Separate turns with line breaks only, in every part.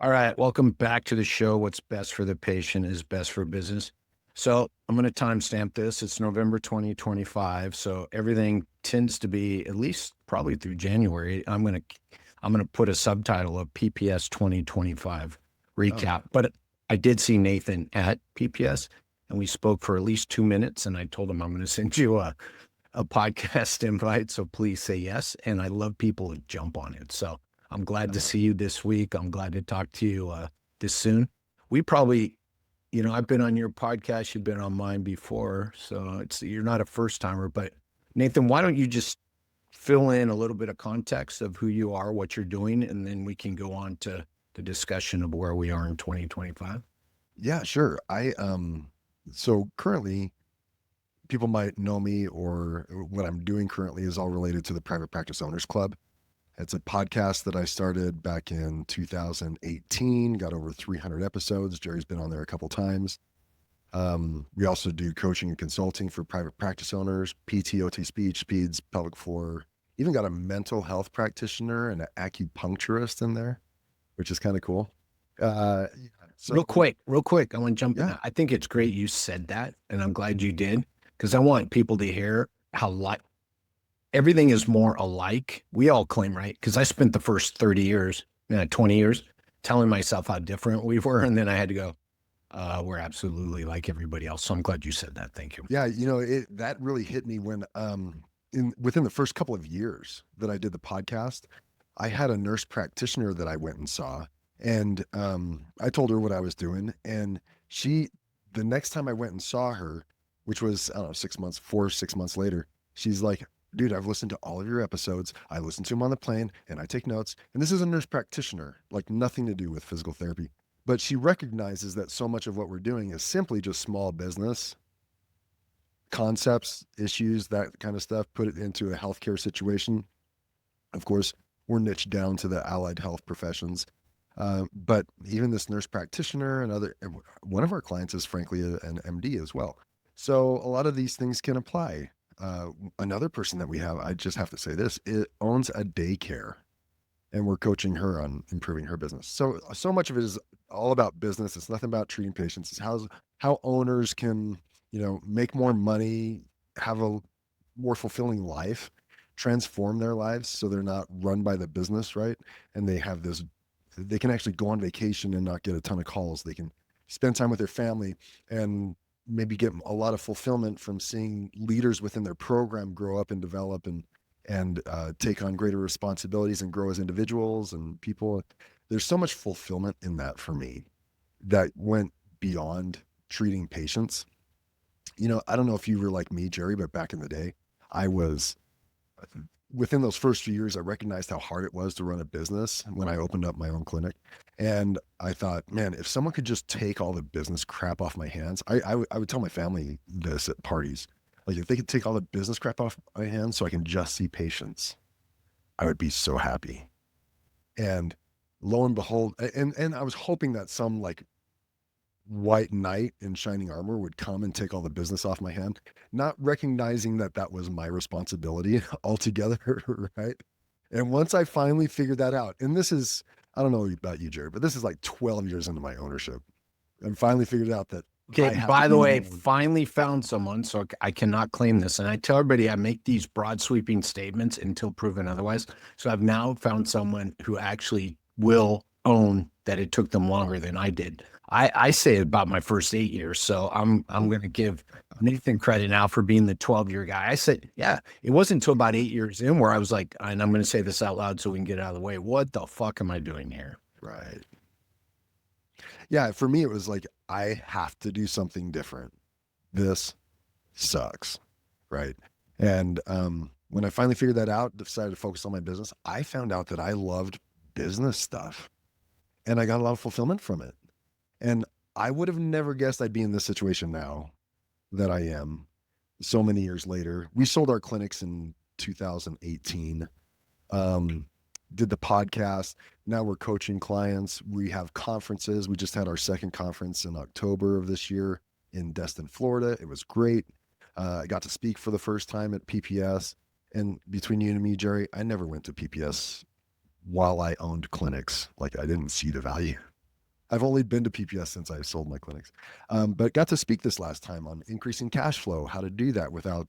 All right, welcome back to the show. What's best for the patient is best for business. So I'm going to timestamp this. It's November 2025. So everything tends to be at least probably through January. I'm going to put a subtitle of PPS 2025
Oh,
recap. But I did see Nathan at PPS and we spoke for at least 2 minutes. And I told him I'm going to send you a podcast invite. So please say yes. And I love people to jump on it. So I'm glad to see you this week. I'm glad to talk to you this soon. We probably, I've been on your podcast. You've been on mine before. So you're not a first timer, but Nathan, why don't you just fill in a little bit of context of who you are, what you're doing, and then we can go on to the discussion of where we are in 2025.
yeah, sure. So currently people might know me or what I'm doing currently is all related to the Private Practice Owners Club. It's a podcast that I started back in 2018, got over 300 episodes. Jerry's been on there a couple times. We also do coaching and consulting for private practice owners, PT, OT, speech, speeds, pelvic floor, even got a mental health practitioner and an acupuncturist in there, which is kind of cool. Yeah, so
Real quick, I want to jump in.
yeah,
I think it's great you said that, and I'm glad you did because I want people to hear how everything is more alike. We all claim, right? Because I spent the first 30 years, 20 years telling myself how different we were. And then I had to go, we're absolutely like everybody else. So I'm glad you said that. Thank you.
yeah, that really hit me when in within the first couple of years that I did the podcast, I had a nurse practitioner that I went and saw, and I told her what I was doing, and she, the next time I went and saw her, which was I don't know 6 months, 6 months later, she's like, "Dude, I've listened to all of your episodes. I listen to them on the plane, and I take notes." And this is a nurse practitioner, like nothing to do with physical therapy, but she recognizes that so much of what we're doing is simply just small business concepts, issues, that kind of stuff, put it into a healthcare situation. Of course, we're niched down to the allied health professions. But even this nurse practitioner and one of our clients is frankly an MD as well. So a lot of these things can apply. Another person that we have, I just have to say this, it owns a daycare and we're coaching her on improving her business. So much of it is all about business. It's nothing about treating patients. It's how owners can, make more money, have a more fulfilling life, transform their lives so they're not run by the business, right? And they can actually go on vacation and not get a ton of calls. They can spend time with their family and maybe get a lot of fulfillment from seeing leaders within their program grow up and develop and take on greater responsibilities and grow as individuals and people. There's so much fulfillment in that for me that went beyond treating patients. I don't know if you were like me, Jerry, but back in the day, I was within those first few years, I recognized how hard it was to run a business when I opened up my own clinic. And I thought, man, if someone could just take all the business crap off my hands, I would tell my family this at parties. Like, if they could take all the business crap off my hands so I can just see patients, I would be so happy. And lo and behold, and I was hoping that some like white knight in shining armor would come and take all the business off my hand, not recognizing that that was my responsibility altogether, right? And once I finally figured that out, and this is, I don't know about you, Jared, but this is like 12 years into my ownership, and finally figured out that
Okay.
I have to
By the
be
way,
more.
finally found someone. So I cannot claim this. And I tell everybody I make these broad sweeping statements until proven otherwise. So I've now found someone who actually will own that it took them longer than I did. I say about my first 8 years. So I'm going to give Nathan credit now for being the 12-year guy. I said, yeah, it wasn't until about 8 years in where I was like, and I'm going to say this out loud so we can get it out of the way. What the fuck am I doing here?
Right. Yeah, for me, it was like, I have to do something different. This sucks. Right. And when I finally figured that out, decided to focus on my business, I found out that I loved business stuff and I got a lot of fulfillment from it. And I would have never guessed I'd be in this situation now that I am so many years later. We sold our clinics in 2018, um, did the podcast. Now we're coaching clients. We have conferences. We just had our second conference in October of this year in Destin, Florida. It was great. I got to speak for the first time at PPS. And between you and me, Jerry, I never went to PPS while I owned clinics. Like, I didn't see the value. I've only been to PPS since I sold my clinics, but got to speak this last time on increasing cash flow, how to do that without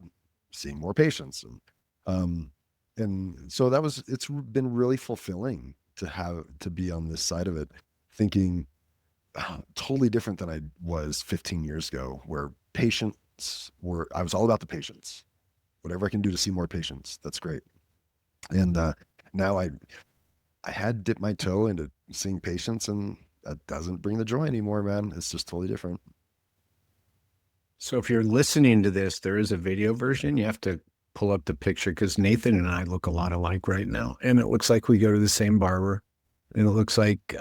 seeing more patients. Um, and so it's been really fulfilling to be on this side of it, thinking totally different than I was 15 years ago, where I was all about the patients. Whatever I can do to see more patients, that's great. And now I had dipped my toe into seeing patients, and that doesn't bring the joy anymore, man. It's just totally different.
So if you're listening to this, there is a video version. You have to pull up the picture because Nathan and I look a lot alike right now. And it looks like we go to the same barber. And it looks like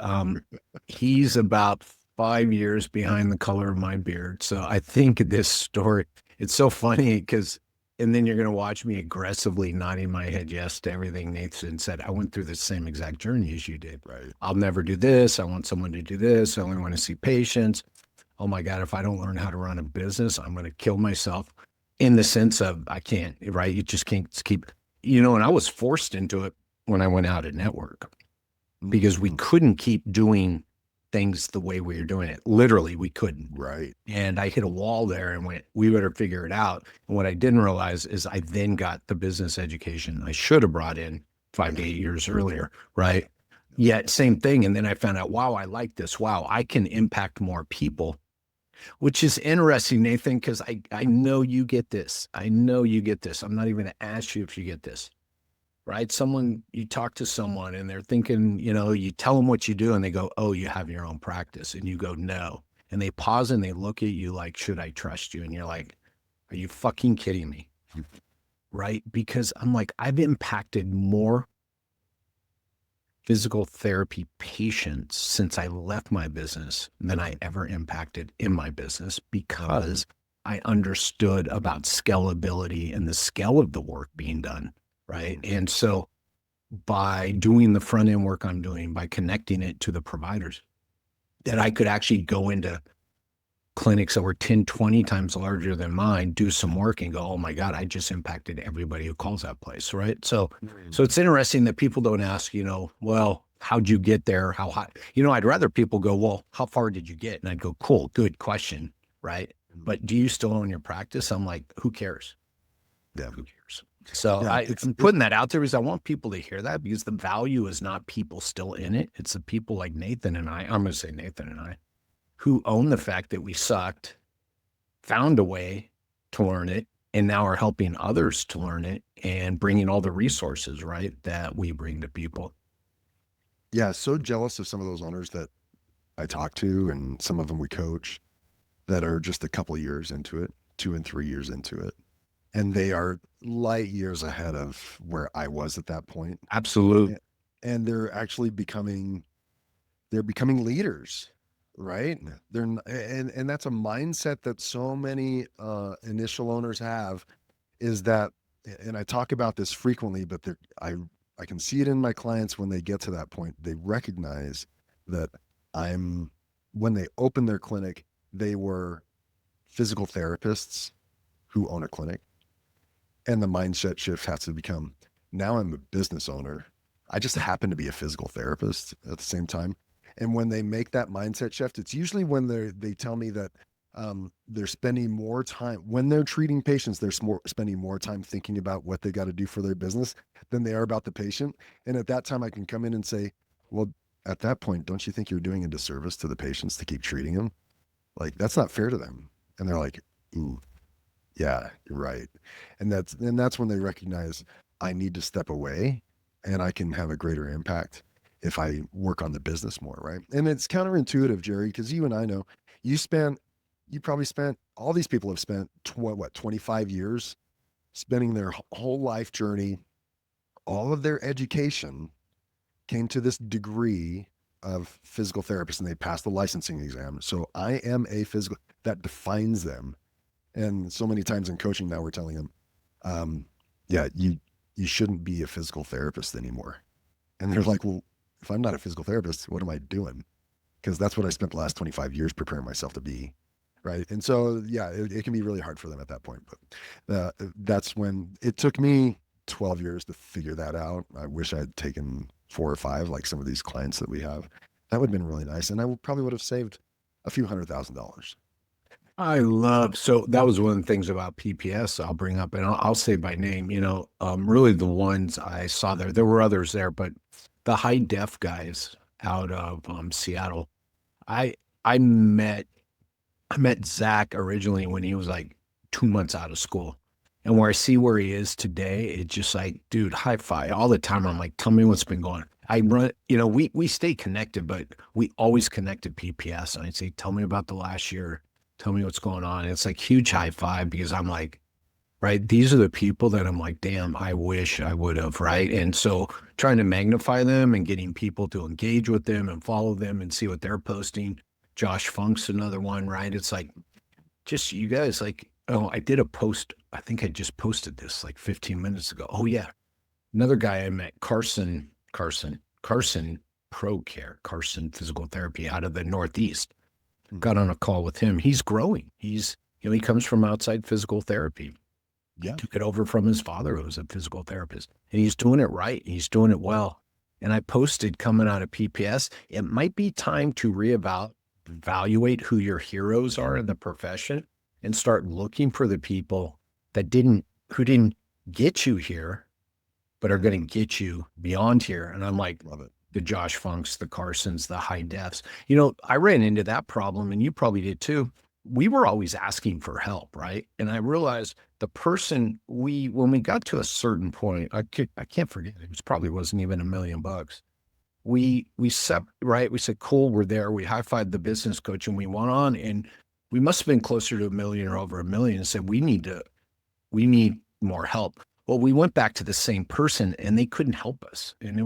he's about 5 years behind the color of my beard. So I think this story, it's so funny because, and then you're going to watch me aggressively nodding my head yes to everything Nathan said. I went through the same exact journey as you did.
Right.
I'll never do this. I want someone to do this. I only want to see patients. Oh my God, if I don't learn how to run a business, I'm going to kill myself in the sense of I can't, right? You just can't keep, and I was forced into it when I went out at network because we couldn't keep doing things the way we were doing it. Literally, we couldn't.
Right.
And I hit a wall there and went, we better figure it out. And what I didn't realize is I then got the business education I should have brought in 5 to 8 years earlier, right? Yet same thing. And then I found out, wow, I like this. Wow, I can impact more people, which is interesting, Nathan, because I know you get this. I know you get this. I'm not even going to ask you if you get this, right? You talk to someone and they're thinking, you tell them what you do and they go, oh, you have your own practice. And you go, no. And they pause and they look at you like, should I trust you? And you're like, are you fucking kidding me? Right? Because I'm like, I've impacted more physical therapy patients since I left my business than I ever impacted in my business because I understood about scalability and the scale of the work being done, right? And so by doing the front end work I'm doing, by connecting it to the providers, that I could actually go into clinics that were 10, 20 times larger than mine, do some work and go, oh my God, I just impacted everybody who calls that place, right? So it's interesting that people don't ask, well, how'd you get there? How high? I'd rather people go, well, how far did you get? And I'd go, cool, good question, right? But do you still own your practice? I'm like, who cares?
Yeah.
Who cares? So
Yeah,
I'm putting that out there because I want people to hear that because the value is not people still in it. It's the people like Nathan and I'm going to say Nathan and I, who own the fact that we sucked, found a way to learn it, and now are helping others to learn it and bringing all the resources, right, that we bring to people.
Yeah, so jealous of some of those owners that I talk to, and some of them we coach that are just a couple of years into it, 2 and 3 years into it. And they are light years ahead of where I was at that point.
Absolutely.
And they're actually becoming leaders, right? And that's a mindset that so many initial owners have, is that, and I talk about this frequently, but I can see it in my clients when they get to that point. They recognize that when they open their clinic, they were physical therapists who own a clinic. And the mindset shift has to become, now I'm a business owner. I just happen to be a physical therapist at the same time. And when they make that mindset shift, it's usually when they tell me that they're spending more time when they're treating patients. They're spending more time thinking about what they got to do for their business than they are about the patient. And at that time, I can come in and say, well, at that point, don't you think you're doing a disservice to the patients to keep treating them? Like, that's not fair to them. And they're like, ooh, yeah, you're right. And that's when they recognize I need to step away and I can have a greater impact if I work on the business more, right? And it's counterintuitive, Jerry, because you and I know you probably spent, all these people have spent 25 years spending their whole life journey. All of their education came to this degree of physical therapist and they passed the licensing exam. So I am that defines them. And so many times in coaching now we're telling them, yeah, you shouldn't be a physical therapist anymore. And they're like, well, if I'm not a physical therapist, what am I doing? Because that's what I spent the last 25 years preparing myself to be. Right. And so, yeah, it can be really hard for them at that point. But that's when it took me 12 years to figure that out. I wish I had taken 4 or 5, like some of these clients that we have. That would have been really nice. And probably would have saved a few $100,000.
So that was one of the things about PPS I'll bring up, and I'll say by name, really the ones I saw there were others there, but the high def guys out of Seattle, I, I met, I met Zach originally when he was like 2 months out of school. And where I see where he is today, it's just like, dude, high five all the time. I'm like, tell me what's been going on. I run, we stay connected, but we always connected PPS. And I say, tell me about the last year. Tell me what's going on. And it's like huge high five because I'm like, right, these are the people that I'm like, damn, I wish I would have, right? And so trying to magnify them and getting people to engage with them and follow them and see what they're posting. Josh Funk's another one, right? It's like, just you guys like, oh, I did a post. I think I just posted this like 15 minutes ago. Oh yeah. Another guy I met, Carson Pro Care, Carson Physical Therapy out of the Northeast.
Hmm.
Got on a call with him. He's growing. He comes from outside physical therapy.
Yeah.
Took it over from his father, who was a physical therapist. And he's doing it right. He's doing it well. And I posted coming out of PPS, it might be time to evaluate who your heroes are in the profession and start looking for the people who didn't get you here, but are going to get you beyond here. And I'm like,
Love it.
the Josh Funks, the Carsons, the high defs. I ran into that problem, and you probably did too. We were always asking for help, right? And I realized the person when we got to a certain point, I can't forget it wasn't even $1 million. We said, right? We said, cool, we're there. We high-fived the business coach and we went on, and we must have been closer to $1 million or over $1 million and said, we need more help. Well, we went back to the same person and they couldn't help us. And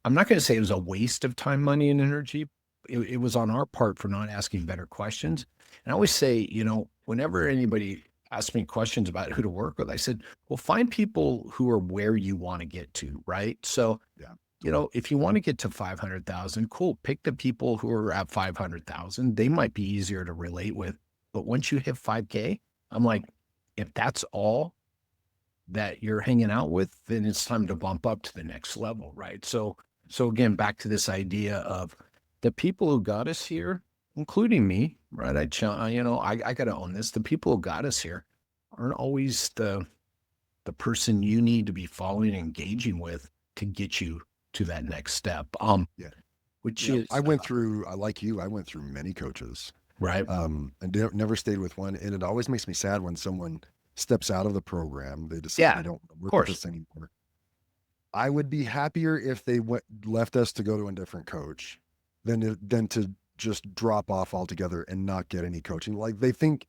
I'm not going to say it was a waste of time, money, and energy. It was on our part for not asking better questions. And I always say, whenever anybody asks me questions about who to work with, I said, well, find people who are where you want to get to, right? So,
Yeah.
if you want to get to 500,000, cool. Pick the people who are at 500,000. They might be easier to relate with. But once you hit 5K, I'm like, if that's all that you're hanging out with, then it's time to bump up to the next level, right? So again, back to this idea of the people who got us here, including me, right? I got to own this. The people who got us here aren't always the person you need to be following and engaging with to get you to that next step.
Yeah.
Which
Yeah.
is
I went through, like you, I went through many coaches,
right.
and never stayed with one. And it always makes me sad when someone steps out of the program. They decide
Yeah,
they don't
of
work with
course.
us anymore. I would be happier if they left us to go to a different coach than to just drop off altogether and not get any coaching. Like they think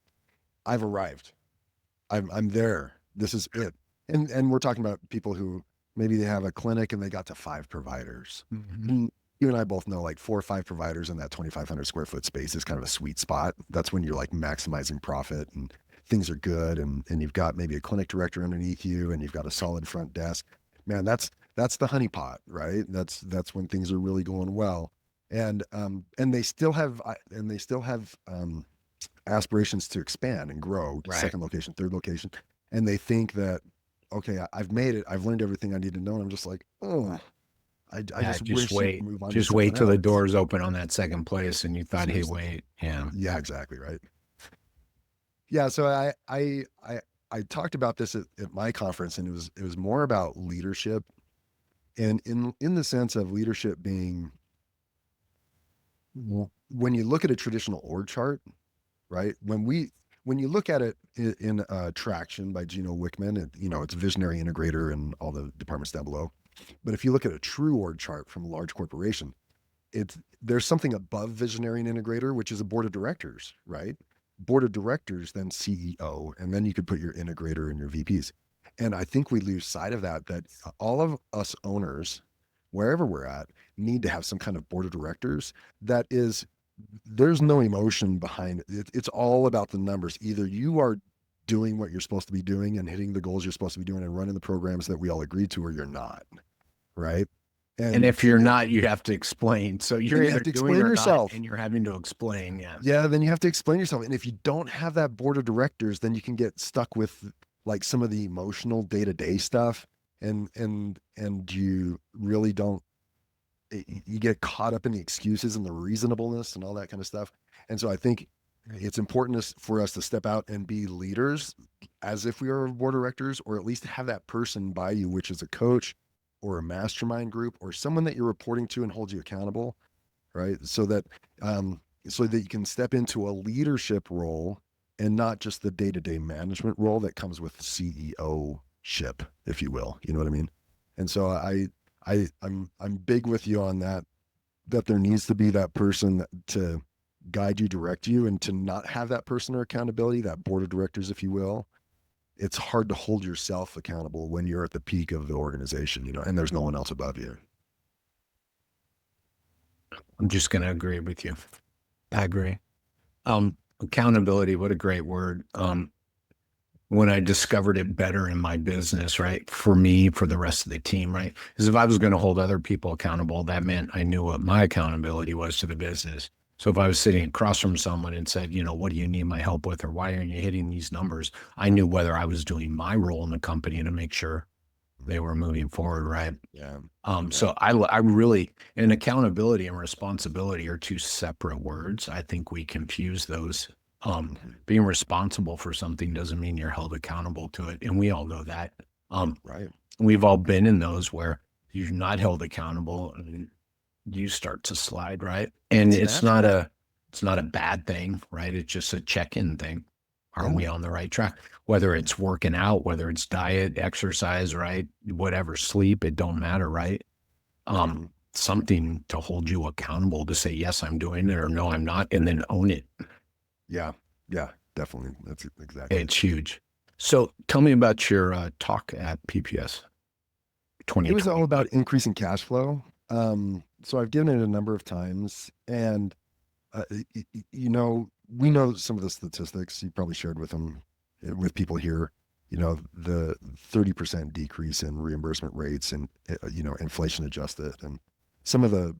I've arrived. I'm there. This is it. And we're talking about people who maybe they have a clinic and they got to 5 providers.
Mhm.
And you and I both know like 4 or 5 providers in that 2,500 square foot space is kind of a sweet spot. That's when you're like maximizing profit and things are good. And you've got maybe a clinic director underneath you and you've got a solid front desk. Man, that's the honeypot, right? That's when things are really going well. And they still have aspirations to expand and grow to
Right.
second location, third location. And they think that, okay, I've made it. I've learned everything I need to know. And I'm just like, oh, I just
Just
wish you
wait.
could move on to
Just wait
something
till the
else.
doors open on that second place and you thought, hey,
Seriously.
wait. Yeah.
Yeah, exactly. Right. Yeah. So I talked about this at my conference, and it was more about leadership, and in the sense of leadership being, when you look at a traditional org chart, right? When you look at it in Traction by Gino Wickman, it's visionary integrator and all the departments down below. But if you look at a true org chart from a large corporation, there's something above visionary and integrator, which is a board of directors, right? Board of directors, then CEO, and then you could put your integrator and your VPs. And I think we lose sight of that all of us owners, wherever we're at, need to have some kind of board of directors that is, there's no emotion behind it. It's all about the numbers. Either you are doing what you're supposed to be doing and hitting the goals you're supposed to be doing and running the programs that we all agreed to, or you're not, right?
And if you're not, you have to explain. So you're
you
either
have to
doing
explain
or not,
yourself.
and you're having to explain. Yeah.
Yeah, then you have to explain yourself. And if you don't have that board of directors, then you can get stuck with like some of the emotional day-to-day stuff, and you really don't you get caught up in the excuses and the reasonableness and all that kind of stuff. And so I think it's important for us to step out and be leaders as if we are board of directors, or at least have that person by you, which is a coach or a mastermind group or someone that you're reporting to and holds you accountable, right? So that you can step into a leadership role and not just the day-to-day management role that comes with CEO ship, if you will. You know what I mean? And so I'm big with you on that, that there needs to be that person to guide you, direct you, and to not have that person or accountability, that board of directors, if you will. It's hard to hold yourself accountable when you're at the peak of the organization, and there's no one else above you.
I'm just going to agree with you. I agree. Accountability, what a great word. When I discovered it better in my business, right? For me, for the rest of the team, right? Because if I was going to hold other people accountable, that meant I knew what my accountability was to the business. So if I was sitting across from someone and said, what do you need my help with? Or why aren't you hitting these numbers? I knew whether I was doing my role in the company to make sure they were moving forward, right?
Yeah.
So I really, and accountability and responsibility are two separate words. I think we confuse those. Being responsible for something doesn't mean you're held accountable to it. And we all know that.
Right.
We've all been in those where you're not held accountable and you start to slide, right? And it's not a bad thing, right? It's just a check-in thing. Are we on the right track? Whether it's working out, whether it's diet, exercise, right? Whatever, sleep, it don't matter, right? Something to hold you accountable to say, yes, I'm doing it, or no, I'm not, and then own it.
Yeah, definitely. That's exactly.
It's huge. So tell me about your talk at PPS 2020.
It was all about increasing cash flow. So I've given it a number of times, and we know some of the statistics. You probably shared with people here. The 30% decrease in reimbursement rates, and inflation adjusted, and some of the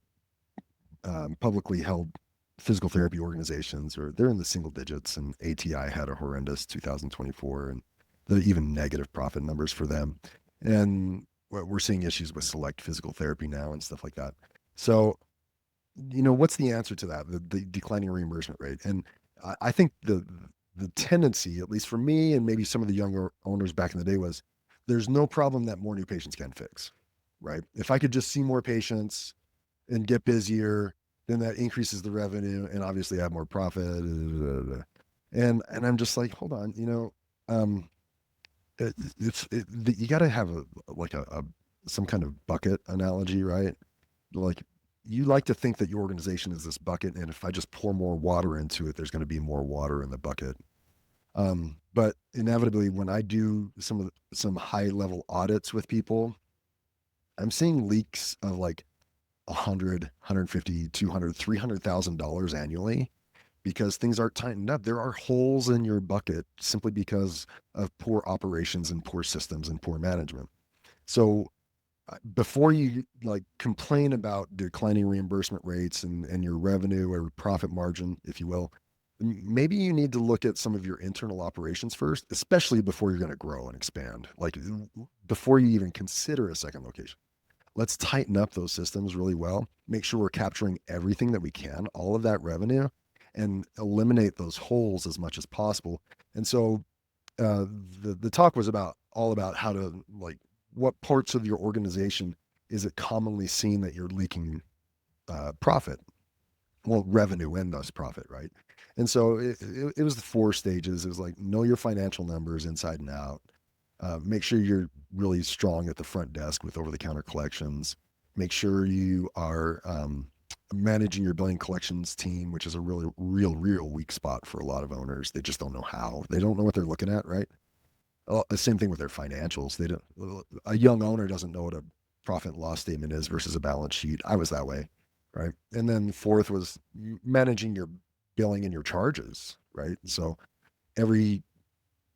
publicly held physical therapy organizations, or they're in the single digits, and ATI had a horrendous 2024, and the even negative profit numbers for them. And we're seeing issues with select physical therapy now and stuff like that. So, what's the answer to that? The declining reimbursement rate. And I think the tendency, at least for me and maybe some of the younger owners back in the day, was there's no problem that more new patients can fix, right? If I could just see more patients and get busier, then that increases the revenue and obviously have more profit. And I'm just like, hold on, you got to have some kind of bucket analogy, right? Like, you like to think that your organization is this bucket, and if I just pour more water into it, there's going to be more water in the bucket. But inevitably, when I do some high level audits with people, I'm seeing leaks of like $100, $150, $200, $300,000 annually, because things aren't tightened up. There are holes in your bucket simply because of poor operations and poor systems and poor management. So before you complain about declining reimbursement rates and your revenue or profit margin, if you will, maybe you need to look at some of your internal operations first, especially before you're going to grow and expand, before you even consider a second location. Let's tighten up those systems really well, make sure we're capturing everything that we can, all of that revenue, and eliminate those holes as much as possible. And so the talk was all about how to, what parts of your organization is it commonly seen that you're leaking profit, revenue and thus profit, right? And so it was the 4 stages. It was like, know your financial numbers inside and out. Make sure you're really strong at the front desk with over-the-counter collections. Make sure you are managing your billing collections team, which is a really real weak spot for a lot of owners. They just don't know how. They don't know what they're looking at, right? The same thing with their financials. A young owner doesn't know what a profit and loss statement is versus a balance sheet. I was that way, right? And then 4th was managing your billing and your charges, right? So every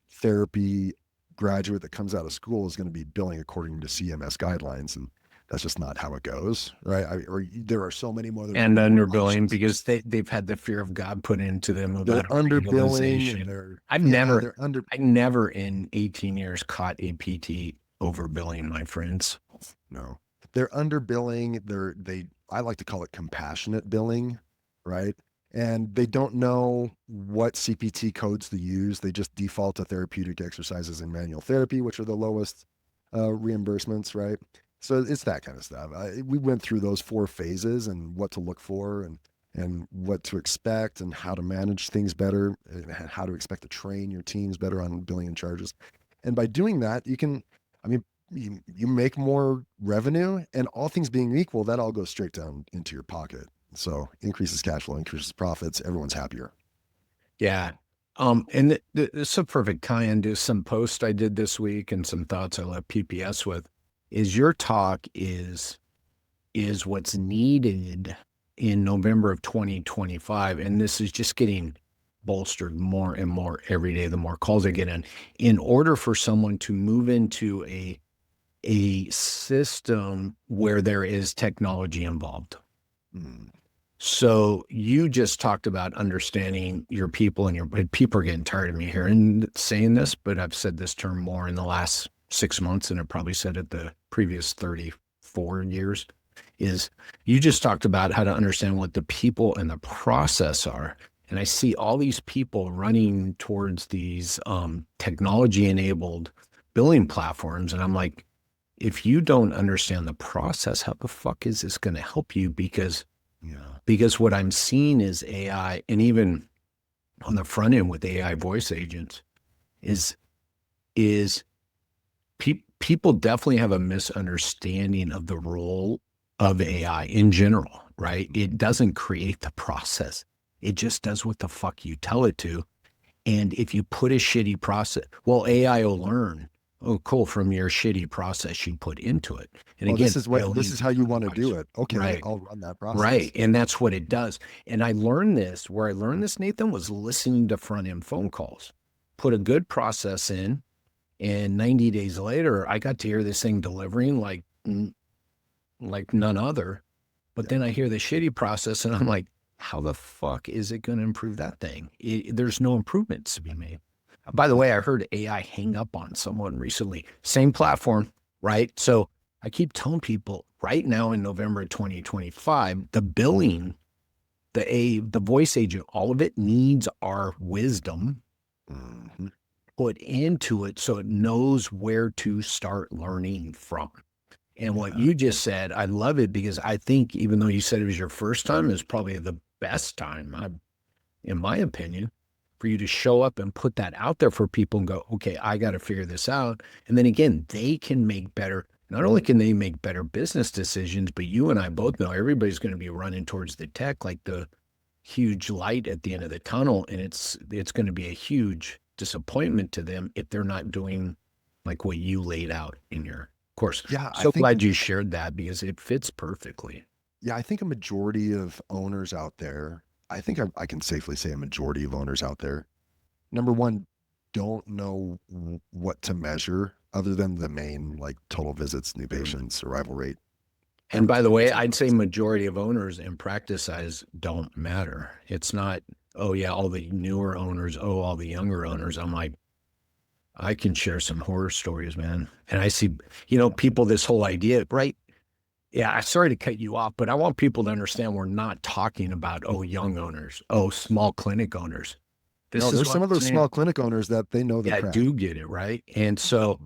therapy graduate that comes out of school is going to be billing according to CMS guidelines, and that's just not how it goes, right? There are so many more.
And underbilling because they've had the fear of God put into them.
They're underbilling. And
I never in 18 years caught a PT overbilling, my friends.
No. they're underbilling. I like to call it compassionate billing, right? And they don't know what CPT codes to use. They just default to therapeutic exercises and manual therapy, which are the lowest reimbursements, right? So it's that kind of stuff. We went through those 4 phases and what to look for and what to expect and how to manage things better and how to expect to train your teams better on billing and charges. And by doing that, you can, I mean, you make more revenue, and all things being equal, that all goes straight down into your pocket. So increases cash flow, increases profits. Everyone's happier.
Yeah. And this is a perfect kind of some post I did this week and some thoughts I left PPS with is your talk is what's needed in November of 2025. And this is just getting bolstered more and more every day, the more calls I get in order for someone to move into a system where there is technology involved.
Mm.
So you just talked about understanding your people and people are getting tired of me hearing saying this, but I've said this term more in the last 6 months than I probably said it the previous 34 years is you just talked about how to understand what the people and the process are. And I see all these people running towards these technology enabled billing platforms. And I'm like, if you don't understand the process, how the fuck is this going to help you? Because what I'm seeing is AI, and even on the front end with AI voice agents, is people definitely have a misunderstanding of the role of AI in general, right? It doesn't create the process. It just does what the fuck you tell it to. And if you put a shitty process, well, AI will learn. Oh, cool, from your shitty process you put into it. And
Oh,
again,
this is how you want to do it. Okay,
right.
I'll run that process.
Right. And that's what it does. And I learned this, where I learned this, Nathan, was listening to front end phone calls. Put a good process in, and 90 days later, I got to hear this thing delivering like none other. But then I hear the shitty process, and I'm like, how the fuck is it going to improve that thing? There's no improvements to be made. By the way, I heard AI hang up on someone recently. Same platform, right? So I keep telling people right now in November 2025, the billing, the voice agent, all of it needs our wisdom put into it so it knows where to start learning from. And what you just said, I love it because I think even though you said it was your first time, it's probably the best time, in my opinion, for you to show up and put that out there for people and go, okay, I got to figure this out. And then again, they can make better, not only can they make better business decisions, but you and I both know everybody's going to be running towards the tech, like the huge light at the end of the tunnel. And it's going to be a huge disappointment to them if they're not doing like what you laid out in your course.
Yeah,
So glad you shared that because it fits perfectly.
I think a majority of owners out there, I think I can safely say a majority of owners out there, number one, don't know what to measure other than the main like total visits, new patients, arrival rate.
And by the way, I'd say majority of owners in practice size don't matter. It's not, oh yeah, all the newer owners, oh, all the younger owners. I'm like, I can share some horror stories, man. And I see, people, this whole idea, right? Yeah, I'm sorry to cut you off, but I want people to understand we're not talking about, oh, young owners, oh, small clinic owners.
No, there's some of those small clinic owners that they know their
yeah,
crap.
do get it, right? And so,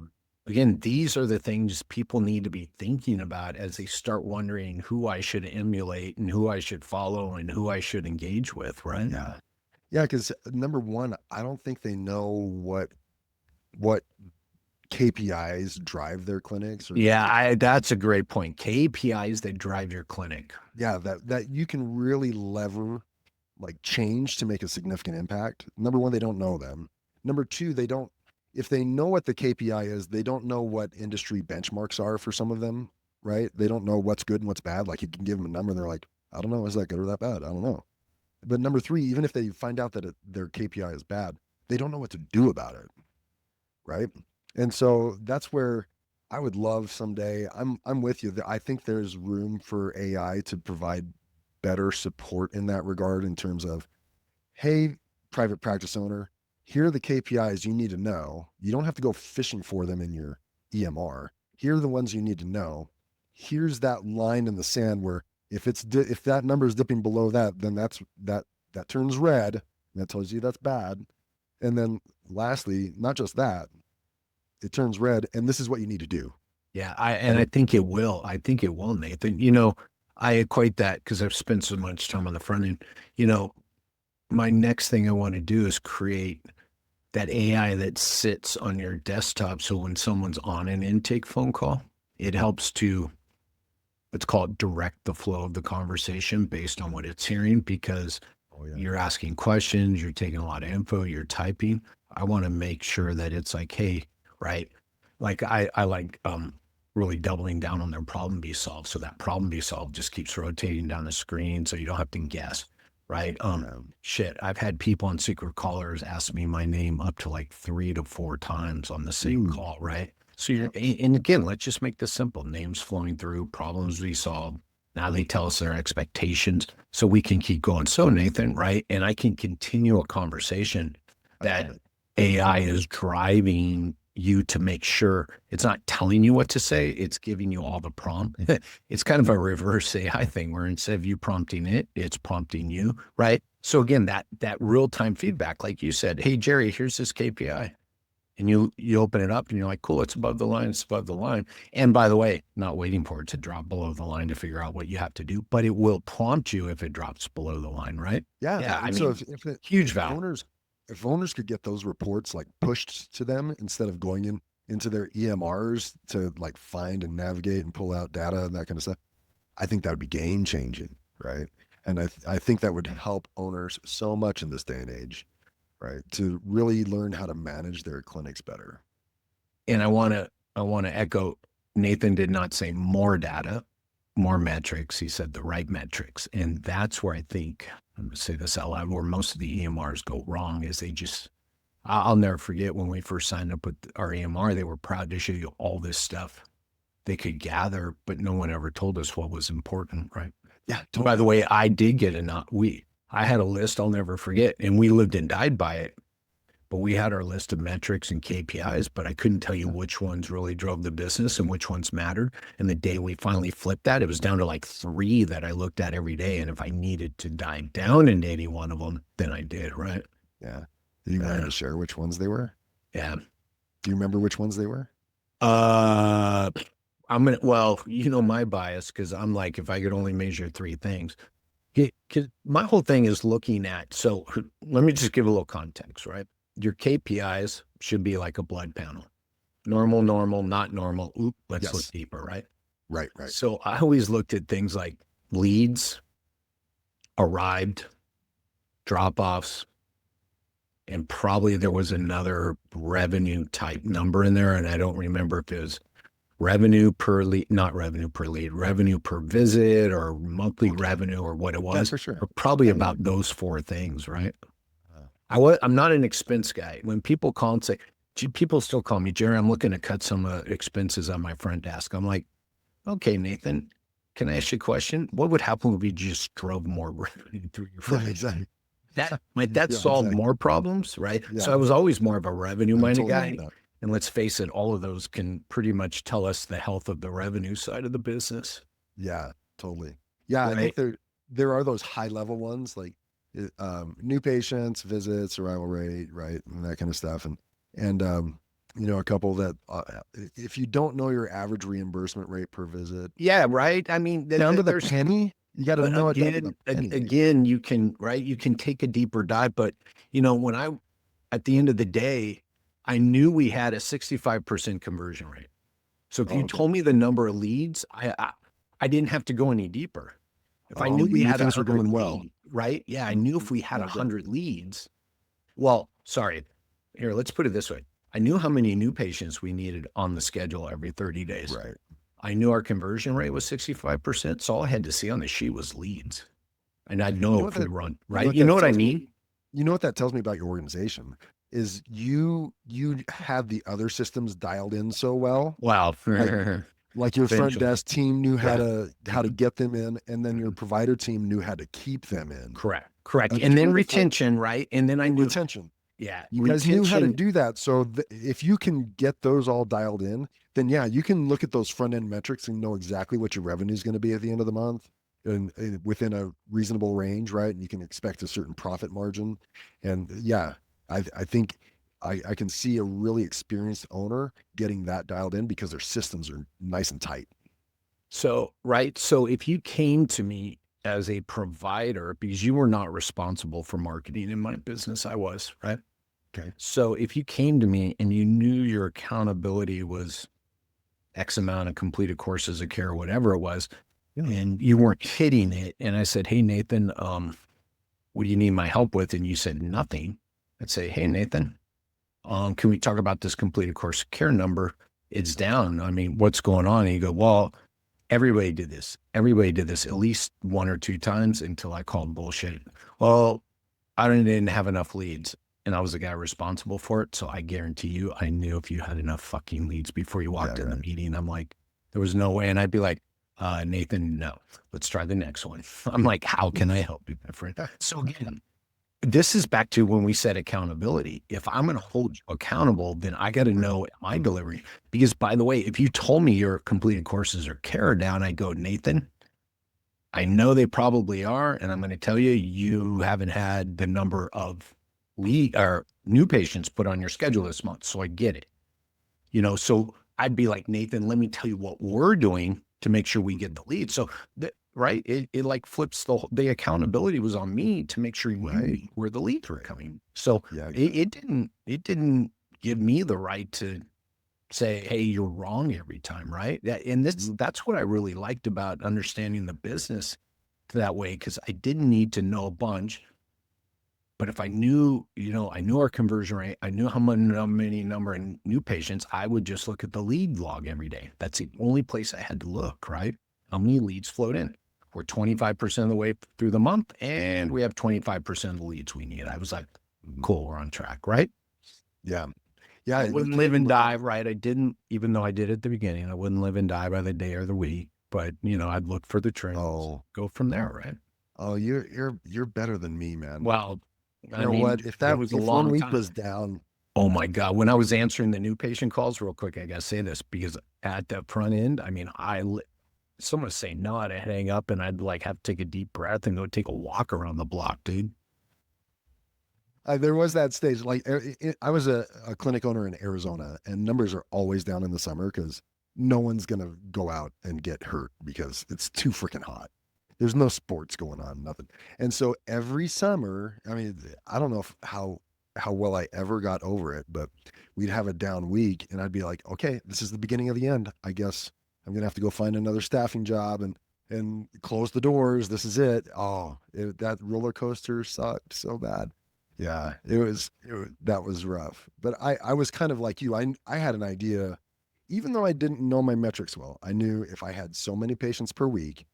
again, these are the things people need to be thinking about as they start wondering who I should emulate and who I should follow and who I should engage with, right?
Yeah. Yeah, because number one, I don't think they know what KPIs drive their clinics.
Yeah, that's a great point. KPIs that drive your clinic.
Yeah, that you can really lever like change to make a significant impact. Number one, they don't know them. Number two, they don't, if they know what the KPI is, they don't know what industry benchmarks are for some of them, right? They don't know what's good and what's bad. Like you can give them a number and they're like, I don't know, is that good or that bad? I don't know. But number three, even if they find out that their KPI is bad, they don't know what to do about it, right? And so that's where I would love someday. I'm with you. I think there's room for AI to provide better support in that regard in terms of, hey, private practice owner, here are the KPIs you need to know. You don't have to go fishing for them in your EMR. Here are the ones you need to know. here's that line in the sand where if if that number is dipping below that, then that turns red. And that tells you that's bad. And then lastly, not just that, it turns red, and this is what you need to do.
Yeah,
And
I think it will. I think it will, Nathan. You know, I equate that because I've spent so much time on the front end. You know, my next thing I want to do is create that AI that sits on your desktop. So when someone's on an intake phone call, it helps to, let's call it direct the flow of the conversation based on what it's hearing because
oh yeah,
you're asking questions, you're taking a lot of info, you're typing. I want to make sure that it's like, hey, right? Like I like really doubling down on their problem be solved. So that problem be solved just keeps rotating down the screen so you don't have to guess. Right. Shit. I've had people on secret callers ask me my name up to like 3 to 4 times on the same call, right? So you're, and again, let's just make this simple. Names flowing through, problems we solve. Now they tell us their expectations so we can keep going. So Nathan, right? And I can continue a conversation that AI is driving you to make sure it's not telling you what to say, it's giving you all the prompt. It's kind of a reverse AI thing where instead of you prompting it, it's prompting you, right? So again, that real-time feedback, like you said, hey Jerry, here's this KPI. And you open it up and you're like, cool, it's above the line, it's above the line. And by the way, not waiting for it to drop below the line to figure out what you have to do, but it will prompt you if it drops below the line, right?
yeah.
Yeah, I
And so
mean, huge value.
if owners could get those reports like pushed to them instead of going into their EMRs to like find and navigate and pull out data and that kind of stuff, I think that would be game changing, right? And I think that would help owners so much in this day and age, right? To really learn how to manage their clinics better.
And I want to echo, Nathan did not say more data, more metrics. He said the right metrics. And that's where I think, I'm going to say this out loud, where most of the EMRs go wrong is they just, I'll never forget when we first signed up with our EMR, they were proud to show you all this stuff they could gather, but no one ever told us what was important, right?
Yeah.
By the way, I did get I had a list I'll never forget, and we lived and died by it. But we had our list of metrics and KPIs, but I couldn't tell you which ones really drove the business and which ones mattered. And the day we finally flipped that, it was down to like 3 that I looked at every day. And if I needed to dive down into any one of them, then I did, right?
Yeah. Do you mind to share which ones they were?
Yeah.
Do you remember which ones they were?
Well, you know my bias because I'm like, if I could only measure 3 things, because my whole thing is looking at, so let me just give a little context, right? Your KPIs should be like a blood panel. Normal, normal, not normal. Oop, let's look deeper, right?
Right, right.
So I always looked at things like leads, arrived, drop-offs, and probably there was another revenue type number in there. And I don't remember if it was revenue per lead, not revenue per lead, revenue per visit or monthly revenue or what it was.
Yeah, for sure.
Or probably about those 4 things, right? I'm not an expense guy. When people call and say, people still call me, Jerry, I'm looking to cut some expenses on my front desk. I'm like, okay, Nathan, can I ask you a question? What would happen if you just drove more revenue through your front?
Yeah, exactly.
That solved more problems, right?
Yeah.
So I was always more of a revenue-minded
totally
guy. And let's face it, all of those can pretty much tell us the health of the revenue side of the business.
Yeah, totally. Yeah,
Right.
I think there are those high level ones like new patients, visits, arrival rate, right, and that kind of stuff, and you know, a couple that if you don't know your average reimbursement rate per visit,
Yeah, right. I mean,
down to the penny, you got to know it down to the penny.
Again, you can, right? You can take a deeper dive, but you know, at the end of the day, I knew we had a 65% conversion rate. So if you told me the number of leads, I didn't have to go any deeper. If I knew we had
things were going well,
right? Yeah, I knew if we had 100 leads. Well, sorry. Here, let's put it this way. I knew how many new patients we needed on the schedule every 30 days.
Right.
I knew our conversion rate was 65%. So all I had to see on the sheet was leads. And I'd know if we run, right? You know what I mean?
You know what that tells me about your organization is you have the other systems dialed in so well.
Wow.
Like your front desk team knew how to get them in, and then your provider team knew how to keep them in.
Correct. And then retention, right? And then I knew
retention.
Yeah.
You guys knew how to
Retention.
do that. So if you can get those all dialed in, then yeah, you can look at those front end metrics and know exactly what your revenue is going to be at the end of the month and within a reasonable range, right? And you can expect a certain profit margin. And yeah, I think I can see a really experienced owner getting that dialed in because their systems are nice and tight.
So, right. So if you came to me as a provider, because you were not responsible for marketing in my business, I was, right?
Okay.
So if you came to me and you knew your accountability was X amount of completed courses of care, whatever it was,
Yeah.
and you weren't hitting it, and I said, "Hey Nathan, what do you need my help with?" And you said nothing, I'd say, "Hey Nathan, can we talk about this completed course of care number? It's down. I mean, what's going on?" And you go, "Well, everybody did this. Everybody did this at least one or two times until I called bullshit. Well, I didn't have enough leads, and I was the guy responsible for it. So I guarantee you, I knew if you had enough fucking leads before you walked
Yeah,
in the
right.
meeting. I'm like, there was no way. And I'd be like, Nathan, no, let's try the next one. I'm like, how can I help you, my friend? So again, this is back to when we said accountability. If I'm going to hold you accountable, then I got to know my delivery. Because by the way, if you told me your completed courses are care down, I'd go, Nathan, I know they probably are. And I'm going to tell you, you haven't had the number of lead or new patients put on your schedule this month. So I get it. So I'd be like, Nathan, let me tell you what we're doing to make sure we get the lead. So right. It like flips the accountability was on me to make sure you
Right.
knew where the leads were coming. So
Yeah.
it didn't give me the right to say, hey, you're wrong every time. Right. And that's what I really liked about understanding the business that way. Cause I didn't need to know a bunch, but if I knew, I knew our conversion rate, I knew how many number of new patients, I would just look at the lead log every day. That's the only place I had to look, right? How many leads flowed in? We're 25% of the way through the month, and we have 25% of the leads we need. I was like, cool, we're on track, right?
Yeah. Yeah.
I wouldn't live and die, right? I didn't, even though I did at the beginning, I wouldn't live and die by the day or the week, but I'd look for the trends,
Oh,
go from there, right?
oh, you're better than me, man.
Well,
You
I
know
mean,
what?
it was a
If one
long
week
time.
was down,
Oh my God. When I was answering the new patient calls, real quick, I got to say this because at the front end, I mean, someone would say no, I'd hang up and I'd like have to take a deep breath and go take a walk around the block, dude.
there was that stage. Like I was a clinic owner in Arizona, and numbers are always down in the summer because no one's gonna go out and get hurt because it's too freaking hot. There's no sports going on, nothing. And so every summer, I mean, I don't know how well I ever got over it, but we'd have a down week, and I'd be like, okay, this is the beginning of the end. I guess I'm gonna have to go find another staffing job and close the doors. This is it. Oh, that roller coaster sucked so bad. Yeah, that was rough. But I was kind of like you. I had an idea, even though I didn't know my metrics well. I knew if I had so many patients per week,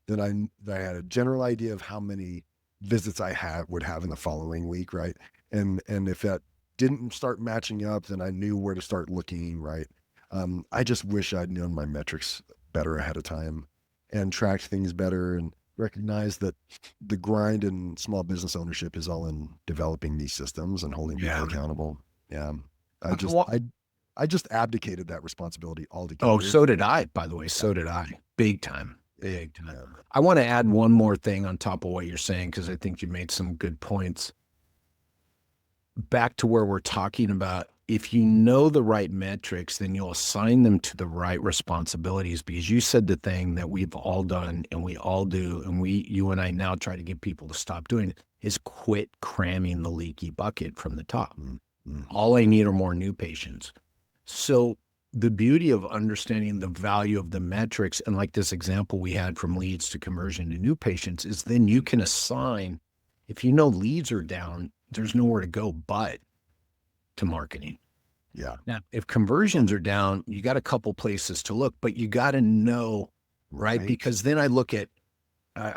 then I had a general idea of how many visits would have in the following week, right? And if that didn't start matching up, then I knew where to start looking, right? I just wish I'd known my metrics better ahead of time and tracked things better and recognized that the grind in small business ownership is all in developing these systems and holding people
Yeah.
accountable. Yeah. I just
Well,
I just abdicated that responsibility
oh,
altogether.
so did I, by the way. So
Yeah.
did I. Big time. Big time.
Yeah.
I want to add one more thing on top of what you're saying because I think you made some good points. Back to where we're talking about, if you know the right metrics, then you'll assign them to the right responsibilities because you said the thing that we've all done and we all do, and you and I now try to get people to stop doing it, is quit cramming the leaky bucket from the top.
Mm-hmm.
All I need are more new patients. So the beauty of understanding the value of the metrics, and like this example we had from leads to conversion to new patients, is then you can assign, if you know leads are down, there's nowhere to go but to marketing.
Yeah.
Now, if conversions are down, you got a couple places to look, but you got to know, right? Because then I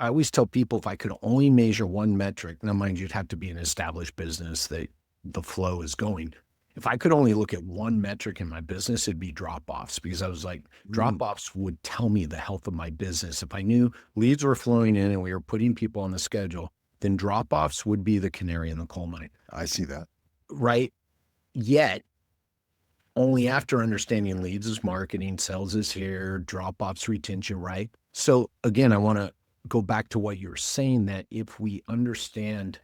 always tell people if I could only measure one metric, now mind you, it'd have to be an established business that the flow is going. If I could only look at one metric in my business, it'd be drop-offs because I was like, drop-offs would tell me the health of my business. If I knew leads were flowing in and we were putting people on the schedule, then drop-offs would be the canary in the coal mine.
I see that.
right? Yet only after understanding leads is marketing, sales is here, drop offs, retention, right? So again, I want to go back to what you were saying, that if we understand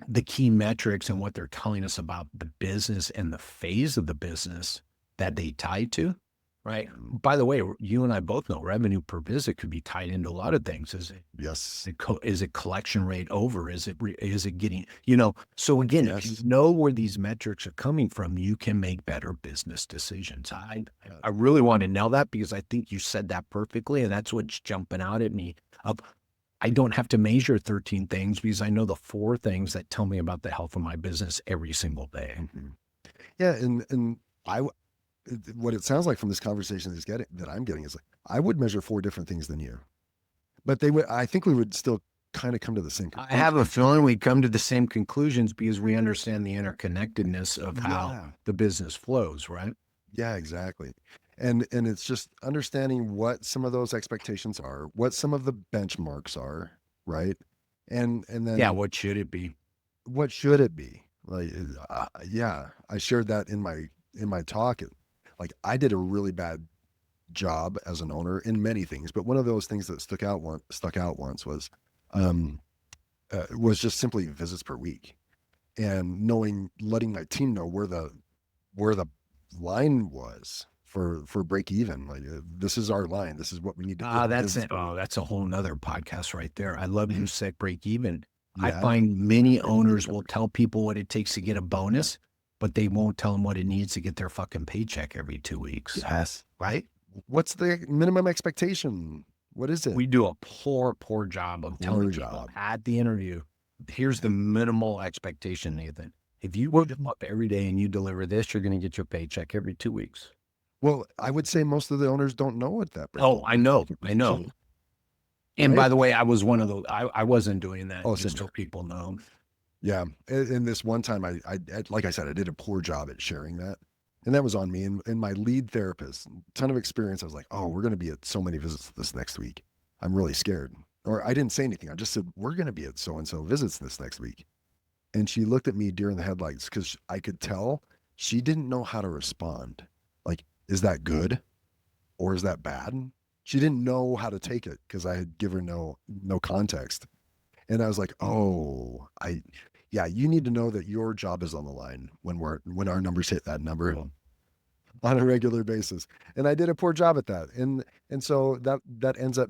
the key metrics and what they're telling us about the business and the phase of the business that they tie to, right? By the way, you and I both know revenue per visit could be tied into a lot of things.
Yes.
Is it collection rate over? Is it getting, you know? So again, if you
Yes.
know where these metrics are coming from, you can make better business decisions. I
Uh,
really want to nail that because I think you said that perfectly, and that's what's jumping out at me. Of I don't have to measure 13 things because I know the 4 things that tell me about the health of my business every single day.
mhm. Yeah, and I w- what it sounds like from this conversation that I'm getting is like I would measure 4 different things than you, but they would. I think we would still kind of come to the same
I have
conclusion.
a feeling we come to the same conclusions because we understand the interconnectedness of how
Yeah.
the business flows, right?
Yeah, exactly. And it's just understanding what some of those expectations are, what some of the benchmarks are, right? And
Yeah,
then
what should it be?
what should it be? Like yeah, I shared that in my talk. Like I did a really bad job as an owner in many things, but one of those things that stuck out once was just simply visits per week and letting my team know where the line was for break even. Like this is our line. This is what we need to hit
Ah, that's
visits
it.
per
Oh,
week.
that's a whole nother podcast right there. I love you said break even. I
Yeah,
find many owners will tell people what it takes to get a bonus, but they won't tell them what it needs to get their fucking paycheck every 2 weeks.
yes.
Right?
What's the minimum expectation? What is it?
We do a poor job of telling
Poor
people
job.
at the interview, here's the minimal expectation, Nathan. If you would up every day and you deliver this, you're going to get your paycheck every 2 weeks.
Well, I would say most of the owners don't know what that break
Oh,
even
I know. I know.
is,
And
right?
by the way, I was one of those. I wasn't doing that,
Oh,
just
same
so
here.
people know.
Yeah. And this one time like I said, I did a poor job at sharing that. And that was on me. And my lead therapist, ton of experience. I was like, oh, we're going to be at so many visits this next week. I'm really scared. Or I didn't say anything. I just said, we're going to be at so and so visits this next week. And she looked at me during the headlights because I could tell she didn't know how to respond. Like, is that good or is that bad? She didn't know how to take it because I had given her no context. And I was like, oh, yeah, you need to know that your job is on the line when our numbers hit that number on a regular basis. And I did a poor job at that. And so that ends up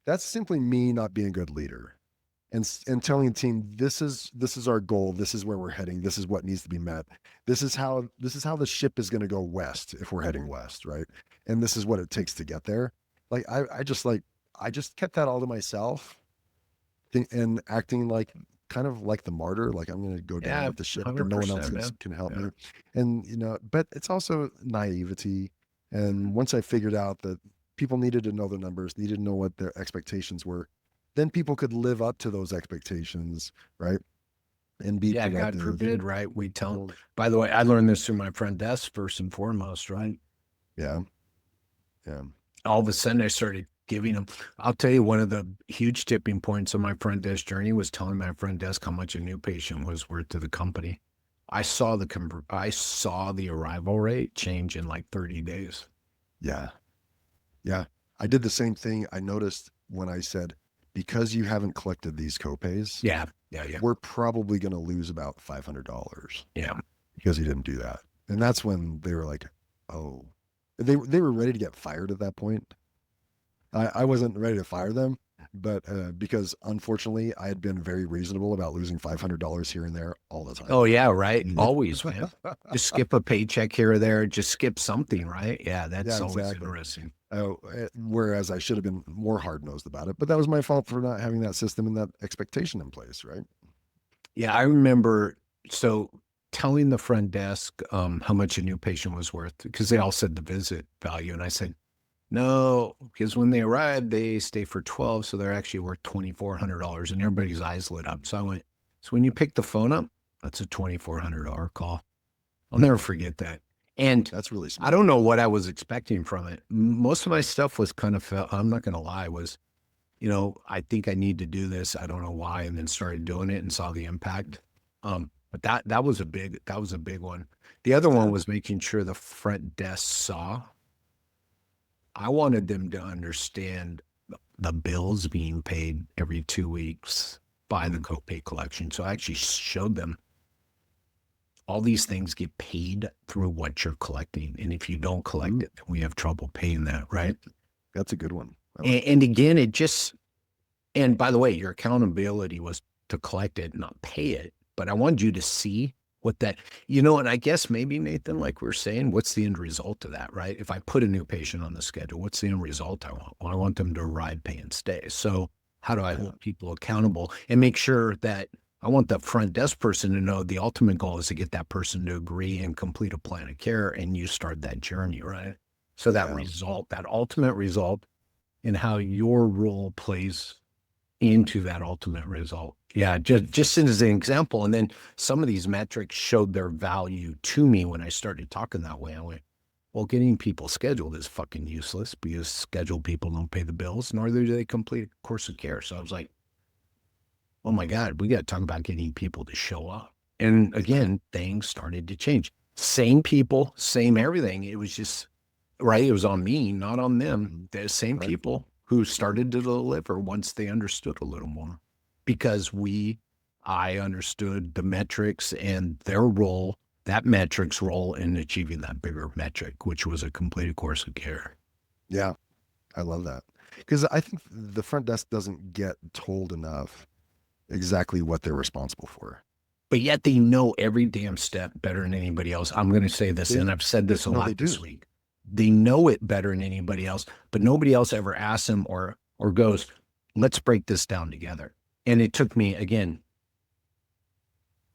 that's simply me not being a good leader and telling the team this is our goal, this is where we're heading, this is what needs to be met, this is how the ship is going to go west if we're heading west, right? And this is what it takes to get there. Like I just kept that all to myself and acting like kind of like the martyr, like I'm going to go down
Yeah,
with the ship and no one else
100%, man.
can help
Yeah.
me. And but it's also naivety. And once I figured out that people needed to know the numbers, needed to know what their expectations were, then people could live up to those expectations, right? And be
Yeah, God
productive.
forbid, right? We tell,
Well,
by the way, I learned this through my friend Des first and foremost, right?
yeah, yeah,
All of a sudden I started giving him, I'll tell you, one of the huge tipping points of my friend Des' journey was telling my friend Des how much a new patient was worth to the company. I saw the arrival rate change in like 30 days.
yeah, yeah. I did the same thing. I noticed when I said, because you haven't collected these copays,
Yeah, yeah.
we're probably going to lose about $500
Yeah.
because he didn't do that. And that's when they were like, oh, they were ready to get fired at that point. I wasn't ready to fire them, but because unfortunately I had been very reasonable about losing $500 here and there all the time.
Oh yeah, right.
Yeah.
Always, man. Just skip a paycheck here or there. Just skip something, right? Yeah,
Yeah,
that's always
exactly.
interesting.
Whereas I should have been more hard nosed about it, but that was my fault for not having that system and that expectation in place, right?
Yeah, I remember. So telling the front desk how much a new patient was worth because they all said the visit value, and I said no, because when they arrive, they stay for 12, so they're actually worth $2,400, and everybody's eyes lit up. So I went, so when you pick the phone up, that's a $2,400 call. I'll never forget that. And
That's really
I
smart.
don't know what I was expecting from it. Most of my stuff was kind of, I'm not going to lie, was, I think I need to do this. I don't know why. And then started doing it and saw the impact. But that was a big one. The other one
Yeah.
was making sure the front desk saw. I wanted them to understand the bills being paid every 2 weeks by the
Mhm.
copay collection. So I actually showed them all these things get paid through what you're collecting. And if you don't collect
Mhm.
it, then we have trouble paying that, right?
That's a good one. I like that.
And again, and by the way, your accountability was to collect it, not pay it. But I wanted you to see what that, and I guess maybe, Nathan, like we're saying, what's the end result of that, right? If I put a new patient on the schedule, what's the end result I want? Well, I want them to arrive, pay, and stay. So how do I
Yeah.
hold people accountable and make sure that I want the front desk person to know the ultimate goal is to get that person to agree and complete a plan of care, and you start that journey, right? So that
Yeah.
result, that ultimate result, and how your role plays into that ultimate result. Yeah, just as an example. And then some of these metrics showed their value to me when I started talking that way. I went, well, getting people scheduled is fucking useless because scheduled people don't pay the bills, nor do they complete a course of care. So I was like, oh my God, we got to talk about getting people to show up. And again, things started to change. Same people, same everything. It was just right. It was on me, not on them.
Mhm.
The same
Right.
people who started to deliver once they understood a little more because I understood the metrics and their role, that metrics role in achieving that bigger metric, which was a completed course of care.
Yeah. I love that. Because I think the front desk doesn't get told enough exactly what they're responsible for.
But yet they know every damn step better than anybody else. I'm going to say this,
They
and I've said this a
no, they
lot this
do.
week. They know it better than anybody else, but nobody else ever asks them or goes, let's break this down together. And it took me again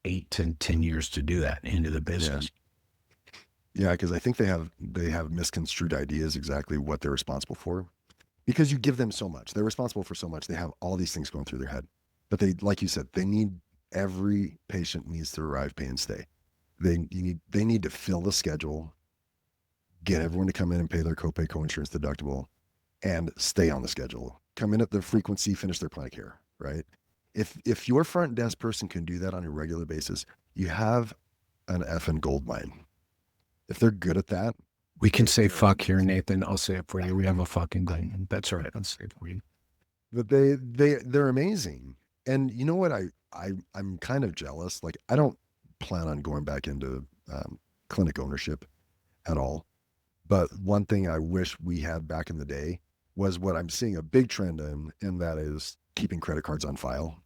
8 to 10 years to do that into the
Yeah.
business.
Yeah, because I think they have misconstrued ideas exactly what they're responsible for. Because you give them so much. They're responsible for so much. They have all these things going through their head. But they, like you said, every patient needs to arrive, pay, and stay. They need to fill the schedule, get everyone to come in and pay their copay, coinsurance, deductible, and stay on the schedule. Come in at their frequency, finish their plan of care, right? If your front desk person can do that on a regular basis, you have an effing gold mine. If they're good at that,
We can say
they're
fuck here,
amazing.
Nathan. I'll say it for you. We have a fucking gun. That's all right. I'll say it for you.
But they're amazing. And you know what? I'm kind of jealous. Like I don't plan on going back into clinic ownership at all. But one thing I wish we had back in the day was what I'm seeing a big trend in, and that is keeping credit cards on file.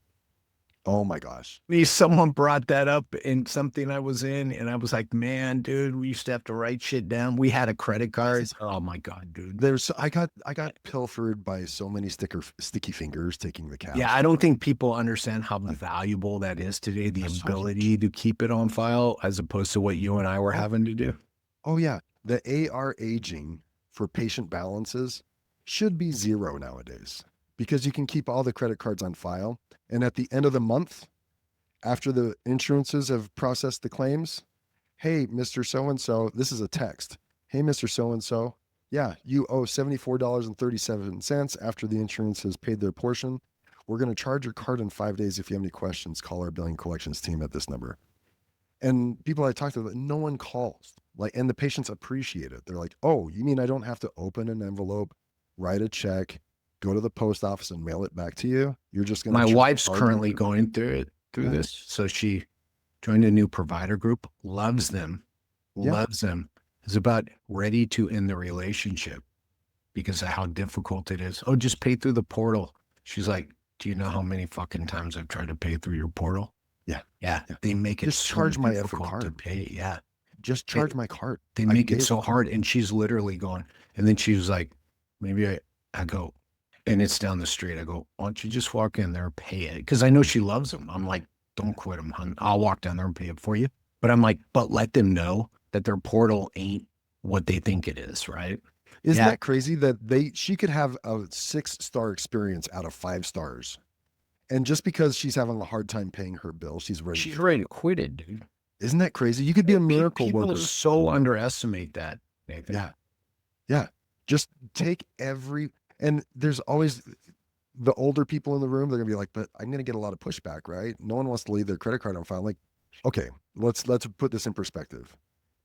Oh my gosh.
Someone brought that up in something I was in, and I was like, man, dude, we used to have to write shit down. We had a credit card. Oh my God, dude.
I got pilfered by so many sticky fingers taking the
Yeah,
cash
I
from
don't
my
think people understand how
life.
valuable that is today, the
So huge.
ability to keep it on file as opposed to what you and I were
Oh,
having to do.
oh yeah. The AR aging for patient balances should be zero nowadays because you can keep all the credit cards on file. And at the end of the month, after the insurances have processed the claims, hey, Mr. So and so, this is a text. Hey, Mr. So and so, yeah, you owe $74.37 after the insurance has paid their portion. We're going to charge your card in 5 days. If you have any questions, call our billing collections team at this number. And people I talk to, no one calls. Like, and the patients appreciate it. They're like, oh, you mean I don't have to open an envelope, write a check, go to the post office and mail it back to you? You're just going
My
to
wife's
charge me
currently
for it?
going through
Yeah.
this. So she joined a new provider group,
Yeah.
loves them, is about ready to end the relationship because of how difficult it is. Oh, just pay through the portal. She's like, do you know how many fucking times I've tried to pay through your portal?
Yeah.
Yeah,
Yeah.
they make it
Just
so
charge my effing
difficult to
card.
pay. Yeah,
Just
they,
charge my card.
they
I
make it
gave
so hard. And she's literally going, and then she was like, maybe I go, and it's down the street. I go, why don't you just walk in there, pay it? Because I know she loves them. I'm like, don't quit them, hon. I'll walk down there and pay it for you. But I'm like, but let them know that their portal ain't what they think it is, right?
Isn't
Yeah,
that crazy that she could have a 6-star experience out of 5 stars. And just because she's having a hard time paying her bill, she's ready to
she's
throw
ready to
it.
quit it, dude.
Isn't that crazy? You could be a miracle
People
worker.
so underestimate that, Nathan.
Yeah. Yeah. Just take and there's always the older people in the room. They're going to be like, but I'm going to get a lot of pushback, right? No one wants to leave their credit card on file. Like, Okay, let's put this in perspective.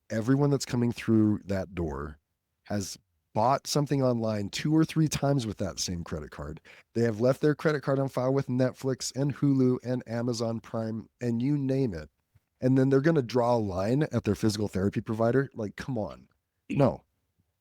Everyone that's coming through that door has bought something online 2 or 3 times with that same credit card. They have left their credit card on file with Netflix and Hulu and Amazon Prime and you name it. And then they're going to draw a line at their physical therapy provider. Like, come on. No.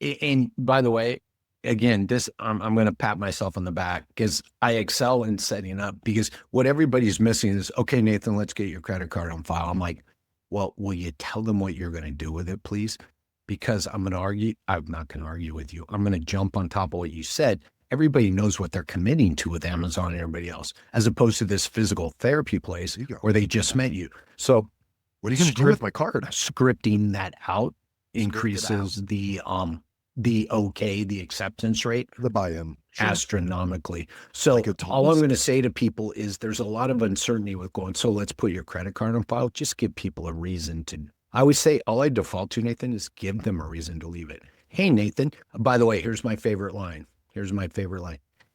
And by the way, again, this I'm going to pat myself on the back because I excel in setting up, because what everybody's missing is, okay, Nathan, let's get your credit card on file. I'm like, well, will you tell them what you're going to do with it, please? Because I'm not going to argue with you. I'm going to jump on top of what you said. Everybody knows what they're committing to with Amazon and everybody else, as opposed to this physical therapy place where they just met you. So
what are you going to do with my card?
Scripting that out increases the acceptance rate,
the buy-in,
astronomically. So all I'm going to say to people is there's a lot of uncertainty with going, so let's put your credit card on file. Just give people a reason to. I always say, all I default to, Nathan, is give them a reason to leave it. Hey, Nathan, by the way, here's my favorite line.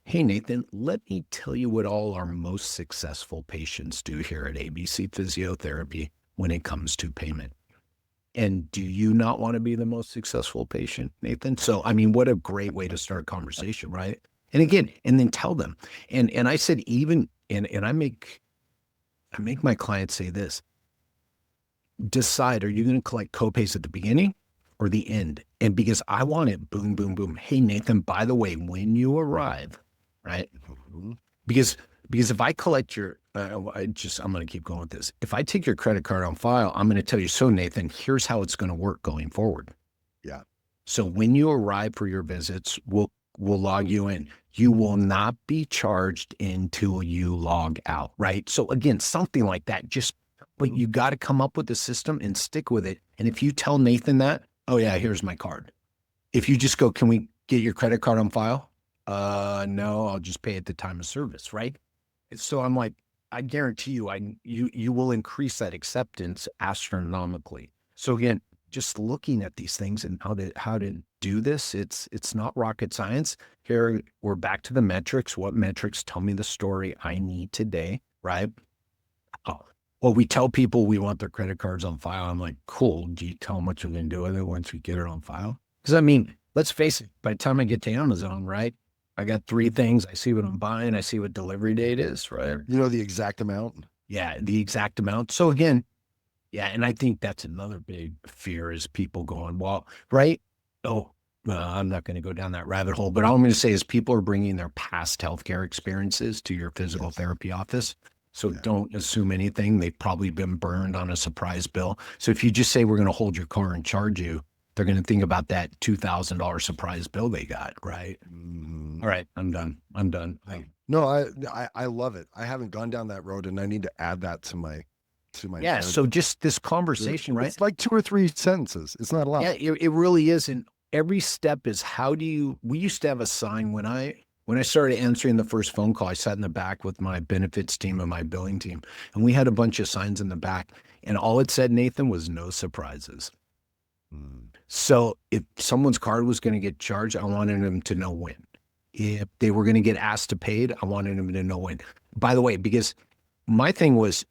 Hey, Nathan, let me tell you what all our most successful patients do here at ABC Physiotherapy when it comes to payment. And do you not want to be the most successful patient, Nathan? So, I mean, what a great way to start a conversation, right? And again, and then tell them. And I said, even, and I make my clients say this: decide, are you going to collect copays at the beginning or the end? And because I want it boom, boom, boom. Hey, Nathan, by the way, when you arrive, right? Because if I collect your, I'm going to keep going with this. If I take your credit card on file, I'm going to tell you, so Nathan, here's how it's going to work going forward.
Yeah.
So when you arrive for your visits, we'll log you in. You will not be charged until you log out, right? So again, something like that, but you got to come up with the system and stick with it. And if you tell Nathan that, oh yeah, here's my card. If you just go, can we get your credit card on file? No, I'll just pay at the time of service, right? So I'm like, I guarantee you, you will increase that acceptance astronomically. So again, just looking at these things and how to do this, it's not rocket science. Here we're back to the metrics. What metrics tell me the story I need today, right? Oh, well, we tell people we want their credit cards on file. I'm like, cool. Do you tell them what you're going to do with it once we get it on file? Because I mean, let's face it, by the time I get to Amazon, right? I got 3 things. I see what I'm buying. I see what delivery date is, right?
You know the exact amount?
Yeah, the exact amount. So again, yeah, and I think that's another big fear is people going, well, right? Oh, I'm not going to go down that rabbit hole, but all I'm going to say is people are bringing their past healthcare experiences to your physical therapy office. So don't assume anything. They've probably been burned on a surprise bill. So if you just say we're going to hold your car and charge you, they're going to think about that $2,000 surprise bill they got, right? All right, I'm done.
No, I love it. I haven't gone down that road, and I need to add that to my.
Yeah. So just this conversation, right?
It's like 2 or 3 sentences. It's not a lot.
Yeah, it really is. And every step is we used to have a sign when I started answering the first phone call. I sat in the back with my benefits team and my billing team, and we had a bunch of signs in the back, and all it said, Nathan, was no surprises. So if someone's card was going to get charged, I wanted them to know when. If they were going to get asked to pay it, I wanted them to know when. By the way, because my thing was,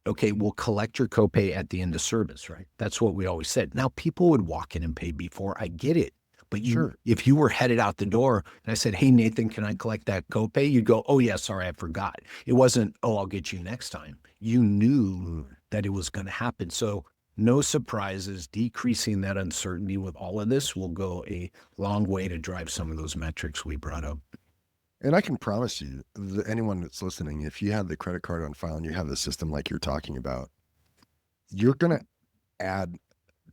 okay, we'll collect your copay at the end of service, right? That's what we always said. Now, people would walk in and pay before. I get it. But if you were headed out the door and I said, hey, Nathan, can I collect that copay? You'd go, oh, yeah, sorry, I forgot. It wasn't, oh, I'll get you next time. You knew that it was going to happen. So no surprises. Decreasing that uncertainty with all of this will go a long way to drive some of those metrics we brought up.
And I can promise you, anyone that's listening, if you have the credit card on file and you have the system like you're talking about, you're going to add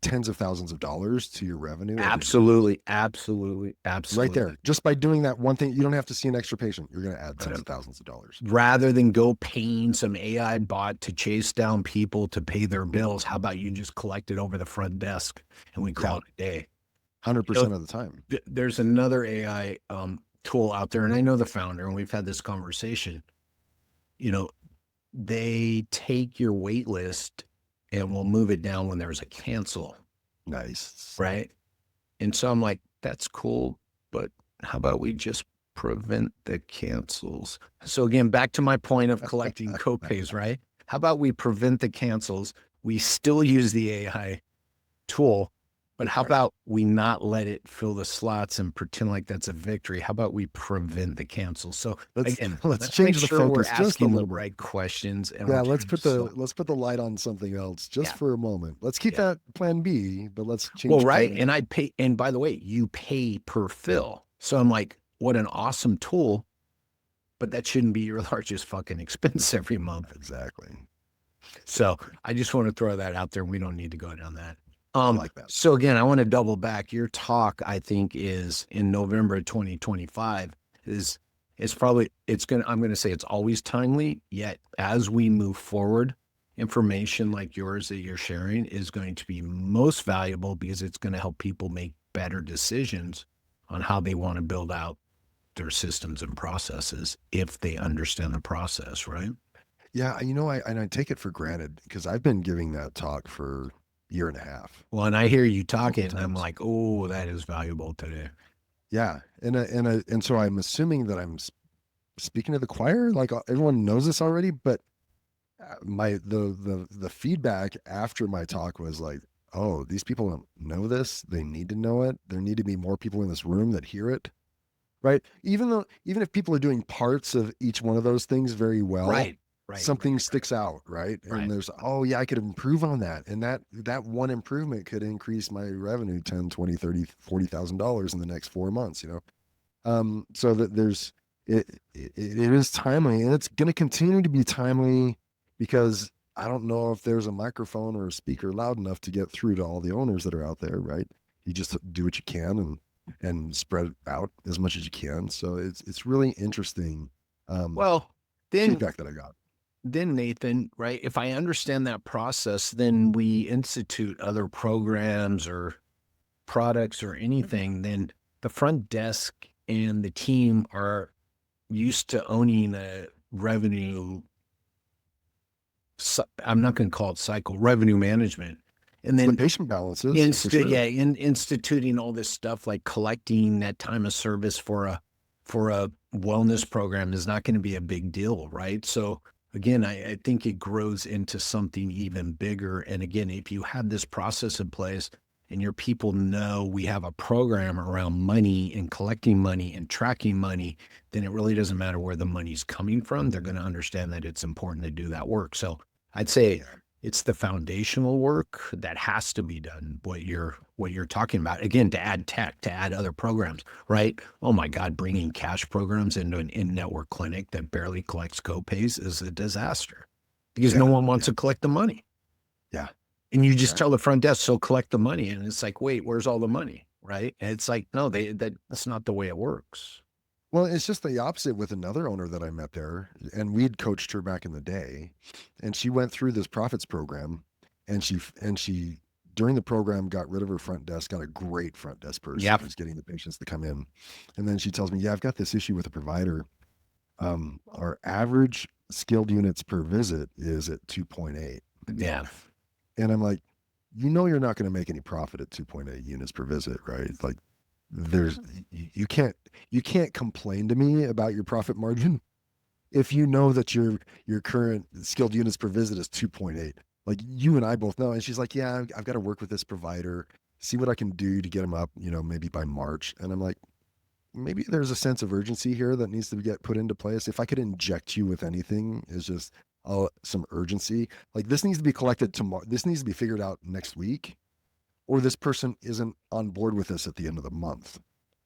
tens of thousands of dollars to your revenue.
Absolutely.
Right there. Just by doing that one thing, you don't have to see an extra patient. You're going to add tens of thousands of dollars.
Rather than go paying some AI bot to chase down people to pay their bills, how about you just collect it over the front desk and we call it a day?
100% of the time.
There's another AI tool out there, and I know the founder, and we've had this conversation. They take your wait list and we'll move it down when there's a cancel.
Nice.
Right? And so I'm like, that's cool, but how about we just prevent the cancels? So again, back to my point of collecting copays, right? How about we prevent the cancels? we still use the AI tool, but how
Right.
about we not let it fill the slots and pretend like that's a victory? How about we prevent the cancel? So
Let's
again,
let's
let's make
change the
sure we're
focus just a
asking the
little bit.
right questions and we're
Yeah,
trying to solve.
let's put the light on something else just
Yeah.
for a moment. Let's keep
Yeah.
that plan B, but let's
Well,
change
right.
plan.
And I pay, and by the way, you pay per fill. So I'm like, what an awesome tool, but that shouldn't be your largest fucking expense every month.
Exactly.
So I just want to throw that out there. We don't need to go down that.
I like that.
So again, I want to double back. Your talk, I think, is in November 2025. Is probably I'm gonna say it's always timely, yet as we move forward, information like yours that you're sharing is going to be most valuable because it's going to help people make better decisions on how they want to build out their systems and processes if they understand the process, right?
Yeah, I take it for granted because I've been giving that talk for a year and a half,
Well, and I hear you talking,
multiple
and I'm
times.
like, oh, that is valuable today.
Yeah, and so I'm assuming that I'm speaking to the choir, like everyone knows this already, but my the feedback after my talk was like, oh, these people don't know this. They need to know it. There need to be more people in this room that hear it, right? Even if people are doing parts of each one of those things very well,
Right, right, right,
something sticks out, right? And
right.
there's, oh yeah, I could improve on that. And that one improvement could increase my revenue 10, 20, 30, $40,000 in the next 4 months, so that it is timely, and it's going to continue to be timely because I don't know if there's a microphone or a speaker loud enough to get through to all the owners that are out there, right? You just do what you can and spread it out as much as you can. So it's really interesting
Well, then
feedback that I got.
then Nathan, right? If I understand that process, then we institute other programs or products or anything, then the front desk and the team are used to owning a revenue. I'm not going to call it cycle, revenue management. And
The
then
patient balances for sure.
instituting all this stuff like collecting that time of service for a wellness program is not going to be a big deal, right? So again, I think it grows into something even bigger. And again, if you have this process in place and your people know we have a program around money and collecting money and tracking money, then it really doesn't matter where the money's coming from. They're going to understand that it's important to do that work. So I'd say it's the foundational work that has to be done. What you're talking about, again, to add tech, to add other programs, right? Oh my God, bringing cash programs into an in-network clinic that barely collects copays is a disaster because no
Yeah.
one wants to collect the money.
Yeah.
And you just
Yeah.
tell the front desk, so collect the money, and it's like, wait, where's all the money, right? And it's like, no, that's not the way it works.
Well, it's just the opposite with another owner that I met there, and we'd coached her back in the day, and she went through this profits program, and she during the program got rid of her front desk, got a great front desk person
Yep.
who's getting the patients to come in, and then she tells me, "Yeah, I've got this issue with a provider. Our average skilled units per visit is at 2.8,"
Yeah.
and I'm like, you're not going to make any profit at 2.8 units per visit, right? Like there's you can't complain to me about your profit margin if you know that your current skilled units per visit is 2.8. Like you and I both know. And she's like, yeah, I've got to work with this provider, see what I can do to get them up, maybe by March. And I'm like, maybe there's a sense of urgency here that needs to get put into place. If I could inject you with anything, is just some urgency. Like this needs to be collected tomorrow. This needs to be figured out next week, or this person isn't on board with us at the end of the month.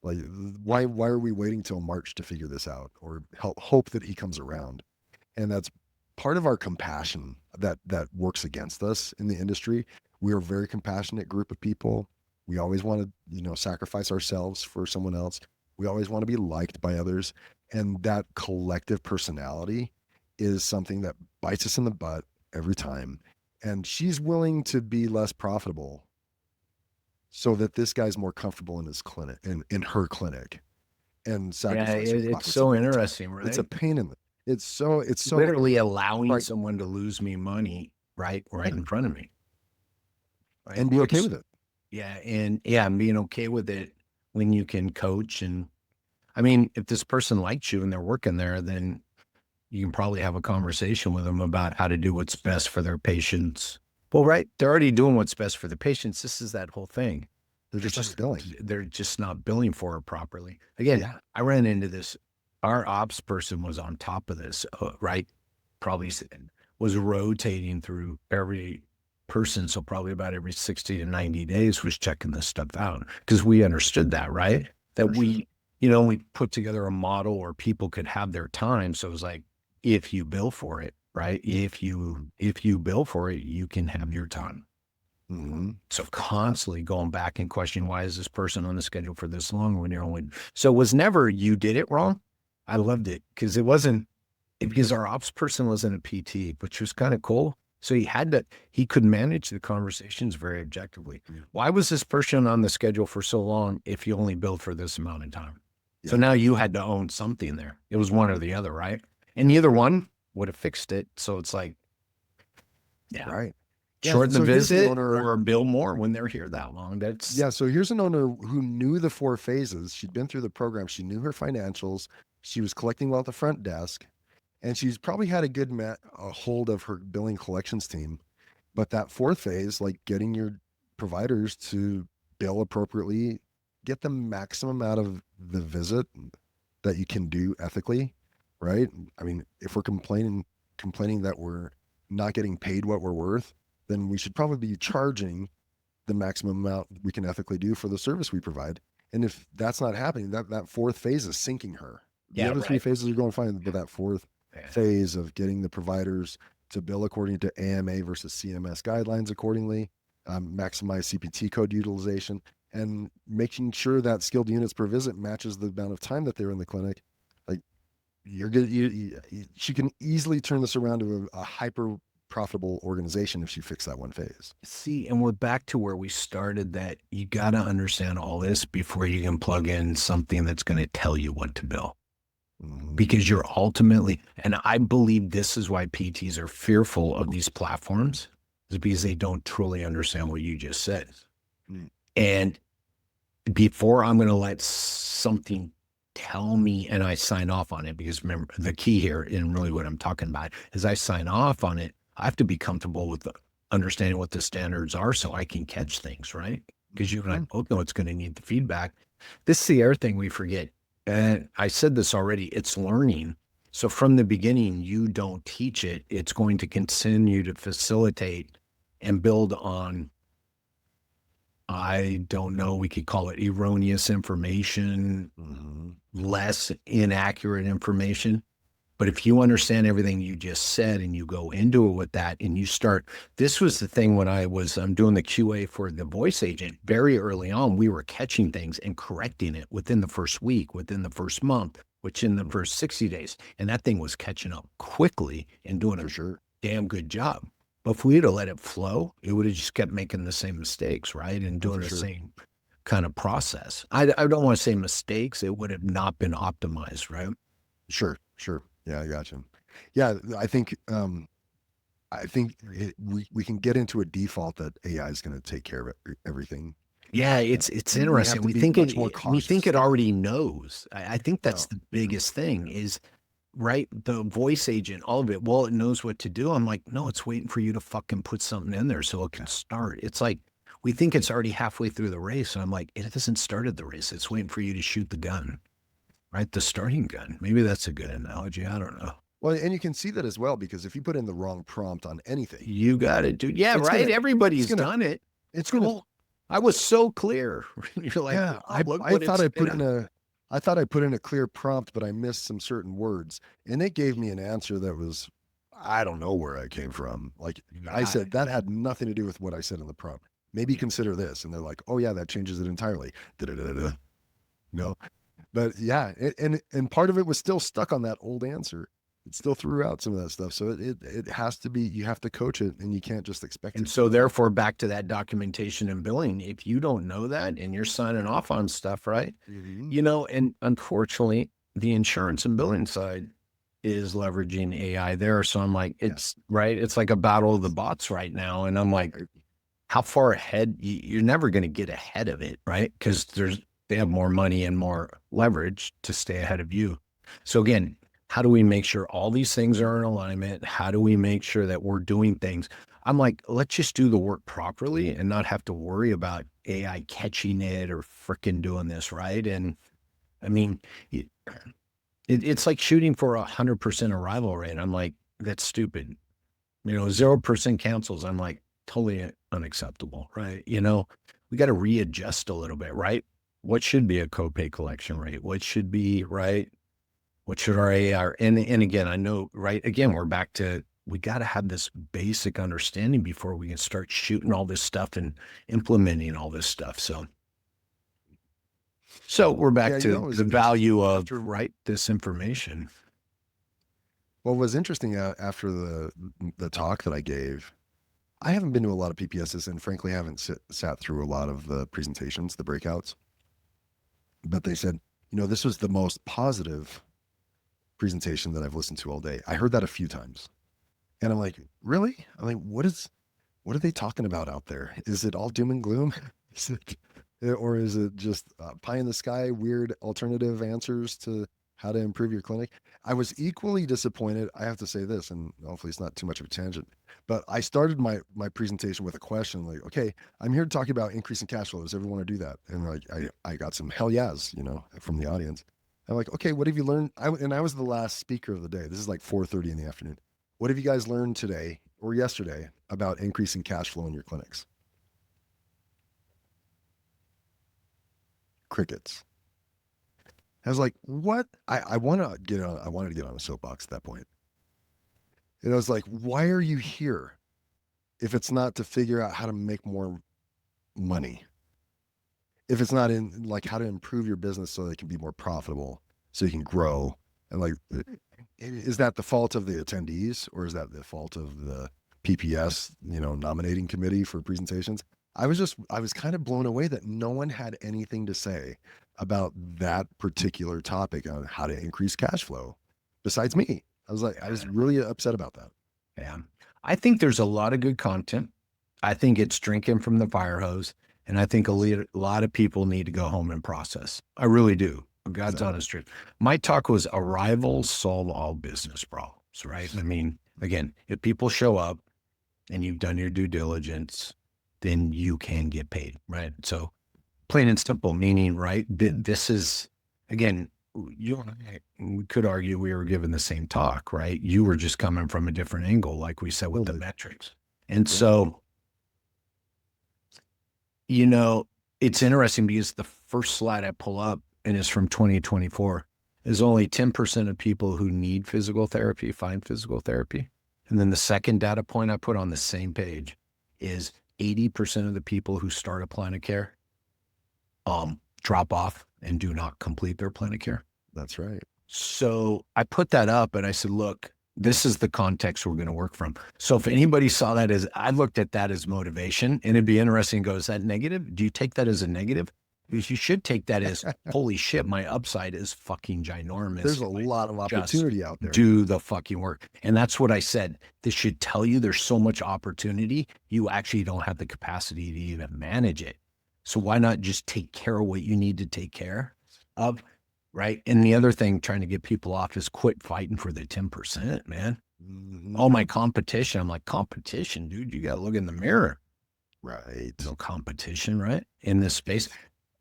Like, why are we waiting till March to figure this out, or hope that he comes around? And that's part of our compassion that works against us in the industry. We are a very compassionate group of people. We always want to, sacrifice ourselves for someone else. We always want to be liked by others. And that collective personality is something that bites us in the butt every time. And she's willing to be less profitable so that this guy's more comfortable in his clinic, in her clinic, and
Yeah,
sacrifice her
it's
profits a
so
bit.
interesting,
It's a
right?
pain in the, it's so
Literally allowing
right.
someone to lose me money right in front of me, right?
And be okay with it.
Yeah, and yeah, and being okay with it when you can coach. And I mean, if this person likes you and they're working there, then you can probably have a conversation with them about how to do what's best for their patients Well, right. They're already doing what's best for the patients. This is that whole thing.
They're just not billing.
They're just not billing for it properly. Again,
Yeah.
I ran into this. Our ops person was on top of this, right? Probably was rotating through every person. So probably about every 60 to 90 days was checking this stuff out because we understood that, right? That
For sure.
we put together a model where people could have their time. So it was like, if you bill for it, right? If you bill for it, you can have your time.
Mm-hmm.
So constantly going back and questioning, why is this person on the schedule for this long when you're only, so it was never you did it wrong. I loved it because it wasn't, because our ops person wasn't a PT, which was kind of cool. So he could manage the conversations very objectively.
Yeah.
Why was this person on the schedule for so long if you only billed for this amount of time? So
Yeah.
now you had to own something there. It was one or the other, right? And neither one would have fixed it. So it's like, yeah.
Right. Yeah,
Shorten the
so here's the
visit
owner-
or bill more when they're here that long. That's
Yeah. So here's an owner who knew the 4 phases. She'd been through the program. She knew her financials. She was collecting well at the front desk, and she's probably had a good hold of her billing collections team. But that 4th phase, like getting your providers to bill appropriately, get the maximum out of the visit that you can do ethically, right? I mean, if we're complaining that we're not getting paid what we're worth, then we should probably be charging the maximum amount we can ethically do for the service we provide. And if that's not happening, that 4th phase is sinking her. The other 3 phases are going fine, but that 4th phase of getting the providers to bill according to AMA versus CMS guidelines accordingly, maximize CPT code utilization, and making sure that skilled units per visit matches the amount of time that they're in the clinic. Like you're good. She can easily turn this around to a hyper profitable organization if she fixed that 1 phase.
See, and we're back to where we started, that you got to understand all this before you can plug in something that's going to tell you what to bill.
Mm-hmm.
Because you're ultimately, and I believe this is why PTs are fearful of these platforms, is because they don't truly understand what you just said.
Mm.
And before I'm going to let something tell me and I sign off on it, because remember, the key here and really what I'm talking about is I sign off on it, I have to be comfortable with understanding what the standards are so I can catch things, right? Because you and I both know it's going to need the feedback. This is the other thing we forget. And I said this already, it's learning. So from the beginning, you don't teach it. It's going to continue to facilitate and build on, I don't know, we could call it erroneous information, less inaccurate information. But if you understand everything you just said and you go into it with that and you start, this was the thing when I'm doing the QA for the voice agent, very early on, we were catching things and correcting it within the first week, within the first month, which in the first 60 days. And that thing was catching up quickly and doing a damn good job. But if we'd have let it flow, it would have just kept making the same mistakes, right? And doing the same kind of process. I don't want to say mistakes. It would have not been optimized, right?
Sure. Yeah, I got you. Yeah, I think we can get into a default that AI is going to take care of everything.
Yeah, it's interesting. We think it already knows. I think that's the biggest thing is, right, the voice agent, all of it. Well, it knows what to do. I'm like, no, it's waiting for you to fucking put something in there so it can start. It's like we think it's already halfway through the race, and I'm like, it hasn't started the race. It's waiting for you to shoot the gun. Right, the starting gun. Maybe that's a good analogy. I don't know.
Well, and you can see that as well, because if you put in the wrong prompt on anything,
you got it, dude. Yeah, right. Everybody's done it.
It's cool.
I was so clear. You're like,
yeah. I thought I put in a clear prompt, but I missed some certain words, and it gave me an answer that was, I don't know where I came from. Like I said, that had nothing to do with what I said in the prompt. Maybe consider this, and they're like, oh yeah, that changes it entirely. No. But yeah, and part of it was still stuck on that old answer. It still threw out some of that stuff. So it has to be, you have to coach it, and you can't just expect it.
And so therefore, back to that documentation and billing, if you don't know that and you're signing off on stuff, right? Mm-hmm. And unfortunately, the insurance and billing side is leveraging AI there. So I'm like, it's right. It's like a battle of the bots right now. And I'm like, how far ahead? You're never going to get ahead of it, right? Because they have more money and more leverage to stay ahead of you. So again, how do we make sure all these things are in alignment? How do we make sure that we're doing things? I'm like, let's just do the work properly and not have to worry about AI catching it or freaking doing this, right? And I mean, it's like shooting for 100% arrival rate. I'm like, that's stupid. 0% cancels. I'm like, totally unacceptable, right? We got to readjust a little bit, right? What should be a copay collection rate? What should be, right? What should our AR? And again, I know, right? Again, we're back to, we got to have this basic understanding before we can start shooting all this stuff and implementing all this stuff. So we're back
Yeah,
to the value of,
after,
right, this information.
what was interesting after the talk that I gave, I haven't been to a lot of PPSs, and frankly, haven't sat through a lot of the presentations, the breakouts. But they said, this was the most positive presentation that I've listened to all day. I heard that a few times, and I'm like, really? I'm like, what are they talking about out there? Is it all doom and gloom? Or is it just pie in the sky, weird alternative answers to how to improve your clinic? I was equally disappointed. I have to say this, and hopefully it's not too much of a tangent, but I started my presentation with a question like, okay, I'm here to talk about increasing cash flow. Does everyone want to do that? And like, I got some hell yes, from the audience. I'm like, okay, what have you learned? And I was the last speaker of the day. This is like 4:30 in the afternoon. What have you guys learned today or yesterday about increasing cash flow in your clinics? Crickets. I was like, what? I wanted to get on a soapbox at that point. And I was like, why are you here if it's not to figure out how to make more money? If it's not in like how to improve your business so that it can be more profitable, so you can grow. And like, is that the fault of the attendees, or is that the fault of the PPS, nominating committee for presentations? I was kind of blown away that no one had anything to say about that particular topic on how to increase cash flow besides me. I was really upset about that.
Yeah. I think there's a lot of good content. I think it's drinking from the fire hose. And I think a lot of people need to go home and process. I really do. God's honest truth. My talk was arrival, solve all business problems, right? I mean, again, if people show up and you've done your due diligence, then you can get paid, right? So plain and simple, meaning, right? This is, again, you and I, we could argue we were given the same talk, right? You were just coming from a different angle, like we said, with the metrics. And so, it's interesting because the first slide I pull up, and it's from 2024, is only 10% of people who need physical therapy find physical therapy. And then the second data point I put on the same page is 80% of the people who start a plan of care drop off and do not complete their plan of care.
That's right.
So I put that up and I said, look, this is the context we're going to work from. So if anybody saw that as, I looked at that as motivation, and it'd be interesting to go, is that negative? Do you take that as a negative? Because you should take that as, holy shit, my upside is fucking ginormous.
There's a lot of opportunity out there.
Do the fucking work. And that's what I said. This should tell you there's so much opportunity. You actually don't have the capacity to even manage it. So why not just take care of what you need to take care of? Right. And the other thing trying to get people off is quit fighting for the 10%, man.
Mm-hmm.
All my competition. I'm like, competition, dude, you got to look in the mirror.
Right.
No competition, right? In this space.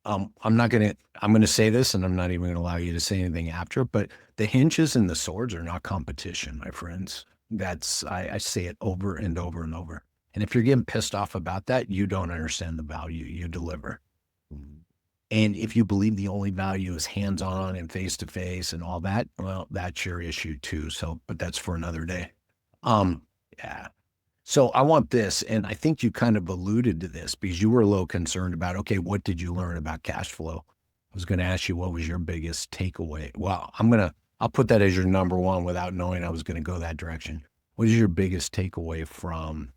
I'm going to say this, and I'm not even going to allow you to say anything after, but the hinges and the swords are not competition, my friends. I say it over and over and over. And if you're getting pissed off about that, you don't understand the value you deliver. Mm-hmm. And if you believe the only value is hands-on and face-to-face and all that, well, that's your issue too. So, but that's for another day. Yeah. So I want this, and I think you kind of alluded to this because you were a little concerned about, okay, what did you learn about cash flow? I was going to ask you, what was your biggest takeaway? Well, I'll put that as your number one without knowing I was going to go that direction. What is your biggest takeaway from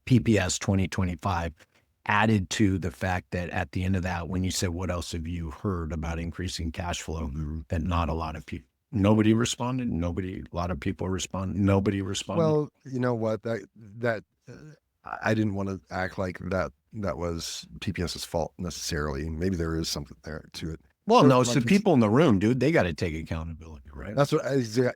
PPS 2025? Added to the fact that at the end of that, when you said, what else have you heard about increasing cash flow, that not a lot of people, nobody responded, a lot of people responded, nobody responded.
Well, you know what, I didn't want to act like that was PPS's fault necessarily. Maybe there is something there to it.
Well, no, it's the people in the room, dude, they got to take accountability, right?
That's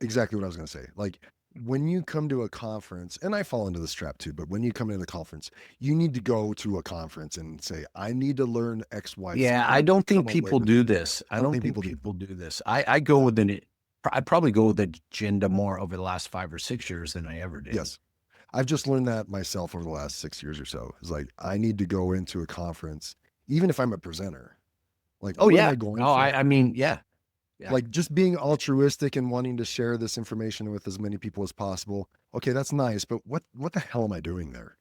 exactly what I was going to say. Like, when you come to a conference, and I fall into this trap too, but when you come into the conference, you need to go to a conference and say, I need to learn XYZ.
Yeah,
And
I
not
don't think
come away
people
with,
do this. I
I don't
don't
think
think
people do.
people do this. I go with I probably go with the agenda more over the last 5 or 6 years than I ever did.
Yes. I've just learned that myself over the last 6 years or so. It's like, I need to go into a conference, even if I'm a presenter. Like,
Oh
what am
yeah.
I going
Oh,
for?
I mean, yeah. Yeah.
Like, just being altruistic and wanting to share this information with as many people as possible. Okay, that's nice, but what the hell am I doing there?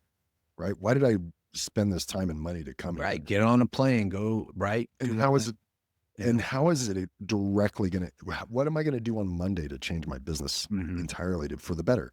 Right? Why did I spend this time and money to come here?
Right. Get on a plane, go right.
And
Do
how
all
is
that.
it
Yeah.
and how is it directly gonna what am I gonna do on Monday to change my business
Mhm.
entirely for the better?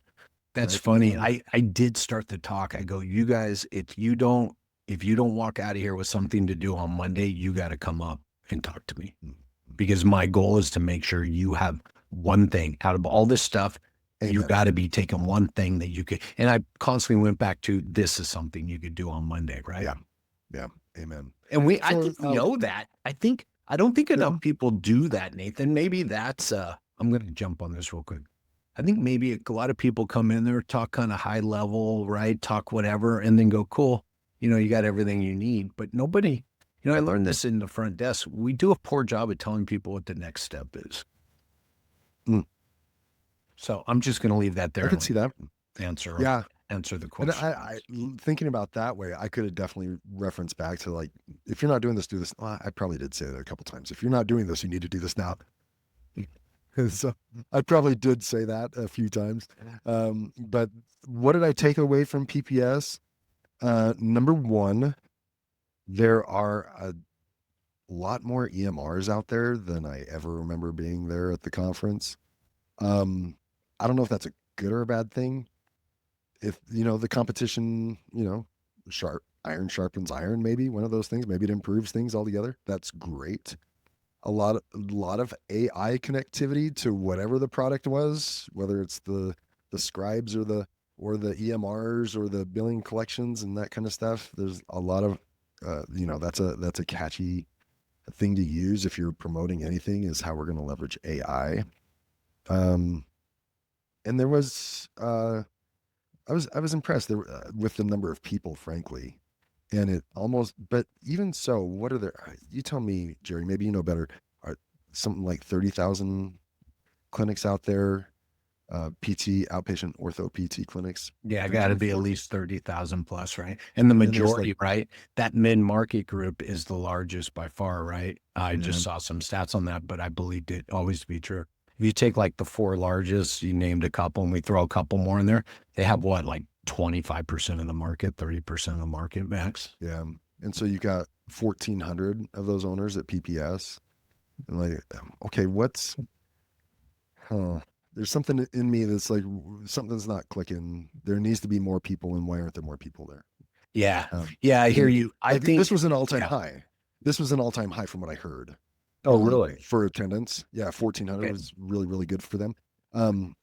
That's
Right?
funny. I did start the talk. I go, you guys, if you don't walk out of here with something to do on Monday, you got to come up and talk to me
Mm.
because my goal is to make sure you have one thing out of all this stuff. You
Amen.
got to be taking one thing that you could. And I constantly went back to this is something you could do on Monday, right?
Yeah. Yeah. Amen.
And I
So
think we know that. I don't think
yeah.
enough people do that, Nathan. Maybe that's I'm going to jump on this real quick. I think maybe a lot of people come in there, talk kind of high level, right? Talk whatever, and then go, cool. You got everything you need. But nobody, I learned this in the front desk. We do a poor job at telling people what the next step is.
Mm.
So I'm just going to leave that there
I
and
could see that.
answer
Yeah.
answer the
And
question.
thinking about that way, I could have definitely referenced back to like, if you're not doing this, do this. Well, I probably did say that a couple times. If you're not doing this, you need to do this now. So I probably did say that a few times. But what did I take away from PPS? Number one, there are a lot more EMRs out there than I ever remember being there at the conference. I don't know if that's a good or a bad thing. If the competition, iron sharpens iron, maybe one of those things. Maybe it improves things altogether. That's great. A lot of AI connectivity to whatever the product was, whether it's the scribes or the EMRs or the billing collections and that kind of stuff. There's a lot of that's a catchy thing to use if you're promoting anything, is how we're going to leverage AI. Um, and there was I was impressed there with the number of people, frankly, and it almost. But even so, what are there? You tell me, Jerry. Maybe you know better. Are something like 30,000 clinics out there? PT, outpatient ortho PT clinics.
Yeah, got to
13 or
be at
14.
least 30,000 plus, right? And the
And there's like,
majority, right? That mid-market group is the largest by far, right? I just
yeah,
saw some stats on that, but I believed it always to be true. If you take like the four largest, you named a couple, and we throw a couple more in there, they have what, like 25% of the market, 30% of the market max?
yeah. And so you got 1,400 of those owners at PPS. And like, okay, huh? There's something in me that's like something's not clicking. There needs to be more people, and why aren't there more people there?
Yeah.
Um,
Yeah, I hear
and
you. I
like this
think,
was an all-time
yeah.
high. This was an all-time high from what I heard.
Oh, really?
For attendance. Yeah, 1,400
Okay.
was really, really good for them. And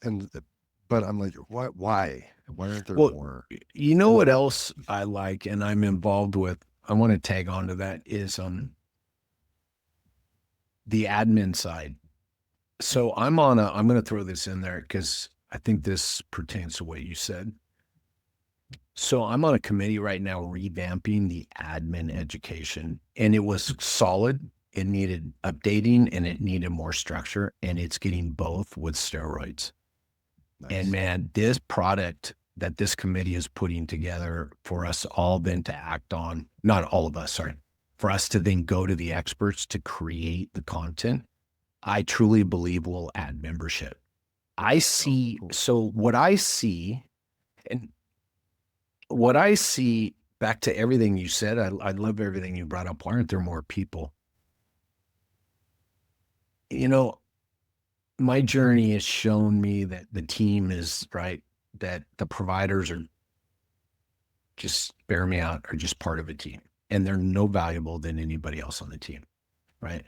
but I'm like, why? Why aren't there
Well,
more?
you know
And
what else I like and I'm involved with? I want to tag on to that is the admin side. So I'm going to throw this in there because I think this pertains to what you said. So I'm on a committee right now revamping the admin education, and it was solid. It needed updating and it needed more structure, and it's getting both with steroids. And
nice.
man, this product that this committee is putting together for us all then to act on, not all of us, sorry, for us to then go to the experts to create the content, I truly believe will add membership. I
Oh,
see,
cool.
so and what I see back to everything you said, I love everything you brought up. Why aren't there more people? You know, my journey has shown me that the team is right, that the providers are just bear me out, are just part of a team and they're no valuable than anybody else on the team, right?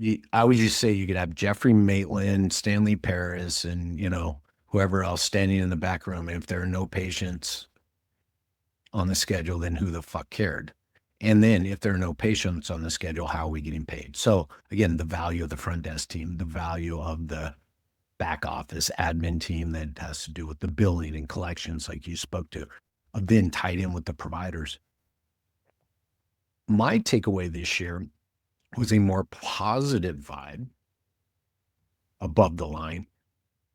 I always just say you could have Jeffrey Maitland, Stanley Paris, and whoever else standing in the back room. If there are no patients on the schedule, then who the fuck cared? And then if there are no patients on the schedule, how are we getting paid? So again, the value of the front desk team, the value of the back office admin team that has to do with the billing and collections, like you spoke to, then tied in with the providers. My takeaway this year was a more positive vibe above the line,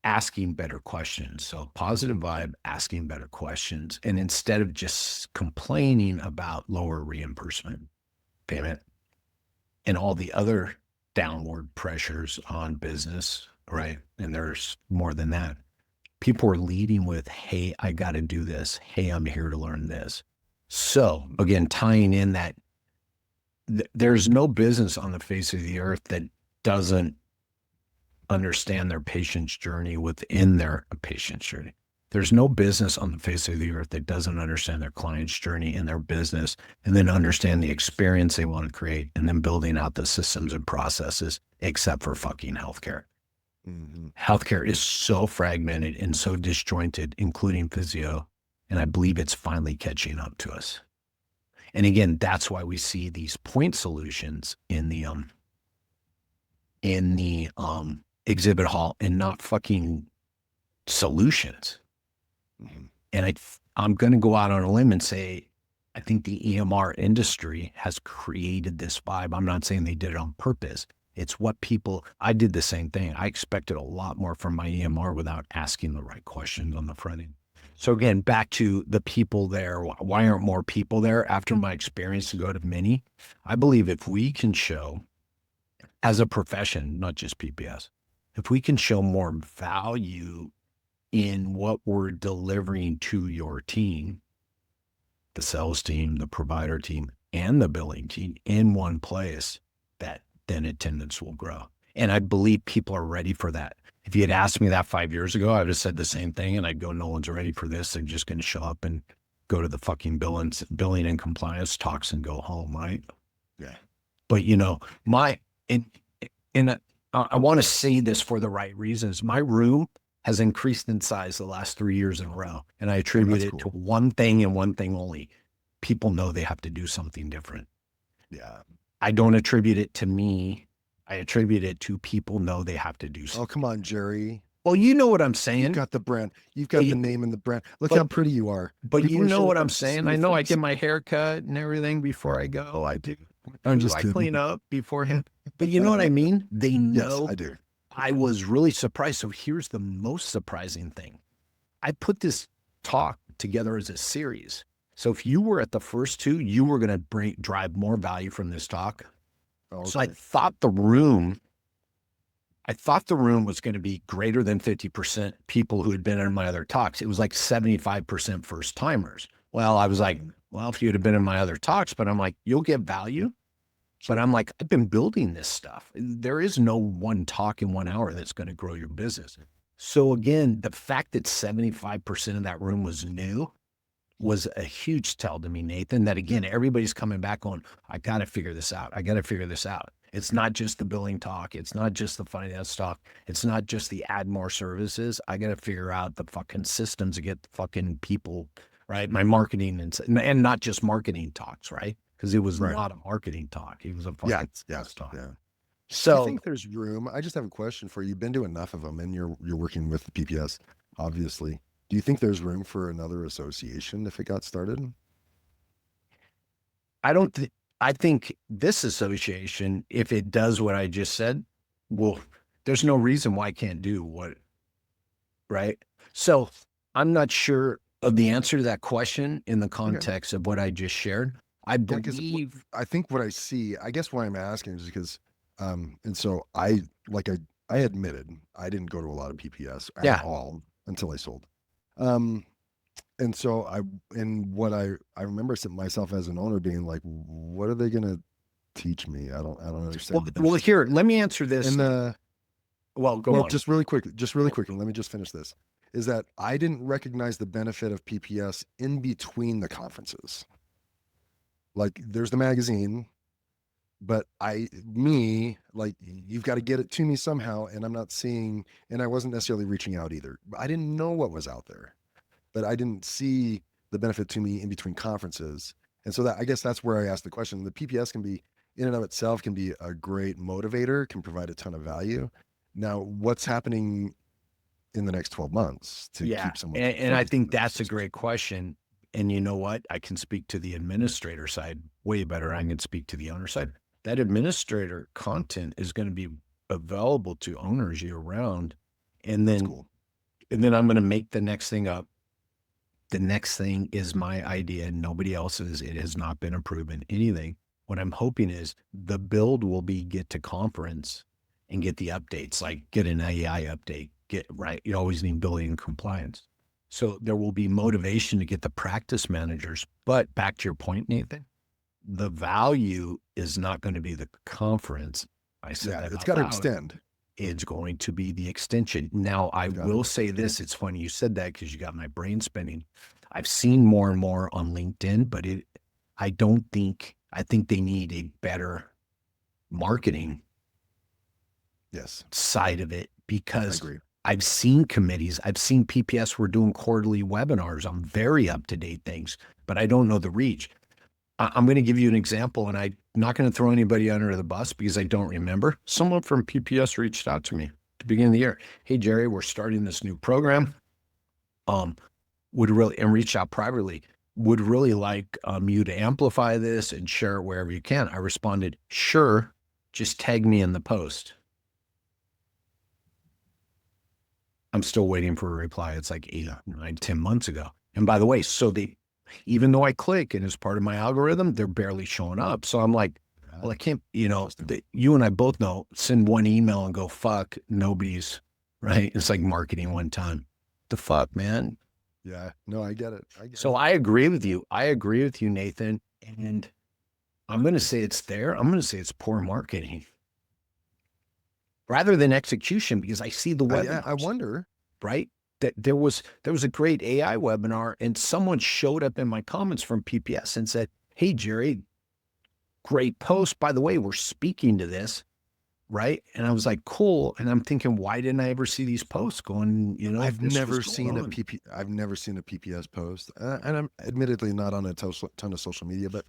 asking better questions. So positive vibe, asking better questions. And instead of just complaining about lower reimbursement payment and all the other downward pressures on business, right? And there's more than that. People are leading with, hey, I got to do this. Hey, I'm here to learn this. So again, tying in that there's no business on the face of the earth that doesn't understand their patient's journey within their patient's journey. There's no business on the face of the earth that doesn't understand their client's journey in their business and then understand the experience they want to create and then building out the systems and processes, except for fucking healthcare.
Mm-hmm.
Healthcare is so fragmented and so disjointed, including physio. And I believe it's finally catching up to us. And again, that's why we see these point solutions in the exhibit hall and not fucking solutions.
Mm-hmm.
And I'm going to go out on a limb and say, I think the EMR industry has created this vibe. I'm not saying they did it on purpose. It's what I did the same thing. I expected a lot more from my EMR without asking the right questions on the front end. So again, back to the people there. Why aren't more people there? After my experience to go to many, I believe if we can show as a profession, not just PPS, if we can show more value in what we're delivering to your team, the sales team, the provider team, and the billing team in one place, that then attendance will grow. And I believe people are ready for that. If you had asked me that 5 years ago, I would have said the same thing. And I'd go, no one's ready for this. They're just going to show up and go to the fucking billing and compliance talks and go home, right?
Yeah.
But I want to say this for the right reasons. My room has increased in size the last 3 years in a row. And I attribute it to one thing and one thing only. People know they have to do something different.
Yeah.
I don't attribute it to me. I attribute it to people know they have to do something.
Oh, come on, Jerry.
Well, you know what I'm saying.
You've got the brand. You've got the name and the brand. Look how pretty you are.
But people, you know what I'm saying. I know I get my hair cut and everything before I go. I do.
I'm just kidding.
I clean up beforehand. But you know what I mean? They know.
Yes, I do.
I was really surprised. So here's the most surprising thing. I put this talk together as a series. So if you were at the first two, you were going to drive more value from this talk. Okay. So I thought the room was going to be greater than 50% people who had been in my other talks. It was like 75% first timers. Well, I was like, well, if you'd have been in my other talks, but I'm like, you'll get value. But I'm like, I've been building this stuff. There is no one talk in 1 hour that's going to grow your business. So again, the fact that 75% of that room was new was a huge tell to me, Nathan, that again, everybody's coming back on, I got to figure this out. I got to figure this out. It's not just the billing talk. It's not just the finance talk. It's not just the add more services. I got to figure out the fucking systems to get the fucking people, right? My marketing and not just marketing talks, right? Because it was not a marketing talk. It was a fucking talk.
Yeah.
So
I think there's room. I just have a question for you. You've been to enough of them and you're working with the PPS, obviously. Do you think there's room for another association if it got started?
I think this association, if it does what I just said, well, there's no reason why it can't do what, right? So I'm not sure of the answer to that question in the context of what I just shared. I believe.
I think what I see, I guess why I'm asking is because, and so I admitted I didn't go to a lot of PPS at all until I sold. And so I remember myself as an owner being like, what are they going to teach me? I don't understand.
Well, here, let me answer this. Go on.
Just really quickly, let me just finish this. Is that I didn't recognize the benefit of PPS in between the conferences. Like there's the magazine, but you've got to get it to me somehow. And I'm not seeing, and I wasn't necessarily reaching out either. I didn't know what was out there. But I didn't see the benefit to me in between conferences. And so I guess that's where I asked the question. The PPS can be, in and of itself, can be a great motivator, can provide a ton of value. Now, what's happening in the next 12 months to
Yeah.
keep someone
And
from
I
these
think
kind of
that's a
situations.
great question. And you know what? I can speak to the administrator side way better. I can speak to the owner side. That administrator content is going to be available to owners year round. And
That's
then,
cool.
I'm going to make the next thing up. The next thing is my idea, nobody else's. It has not been approved in anything. What I'm hoping is the build will be get to conference and get the updates, like get an AI update, get right. You always need building compliance. So there will be motivation to get the practice managers. But back to your point, Nathan, the value is not going to be the conference. I said
Yeah,
that
it's
out
got to
loud.
extend.
It's going to be the extension. Now, I
Got it.
will say this. It's funny you said that because you got my brain spinning. I've seen more and more on LinkedIn, but I think they need a better marketing
Yes,
side of it
I
because
agree.
I've seen committees, I've seen PPS, we're doing quarterly webinars on very up to date things, but I don't know the reach. I'm going to give you an example, and I'm not going to throw anybody under the bus because I don't remember. Someone from PPS reached out to me at the beginning of the year. Hey, Jerry, we're starting this new program. Um, would really, and reach out privately, would really like you to amplify this and share it wherever you can. I responded, sure, just tag me in the post. I'm still waiting for a reply. It's like 8, 9, 10 months ago. And by the way, so even though I click and it's part of my algorithm, they're barely showing up. So I'm like, well, I can't, you and I both know, send one email and go, fuck, nobody's right. It's like marketing one time. The fuck, man.
Yeah, no, I get it. I get
So
it.
I agree with you. I agree with you, Nathan. And I'm going to say it's there. I'm going to say it's poor marketing rather than execution because I see the
Yeah, I
webinars,
wonder.
right? That there was a great AI webinar and someone showed up in my comments from PPS and said, "Hey Jerry, great post. By the way, we're speaking to this." Right. And I was like, cool. And I'm thinking, why didn't I ever see these posts going, if
I've
this was
never
going
seen a
on?
PP. I've never seen a PPS post, and I'm admittedly not on a ton of social media, but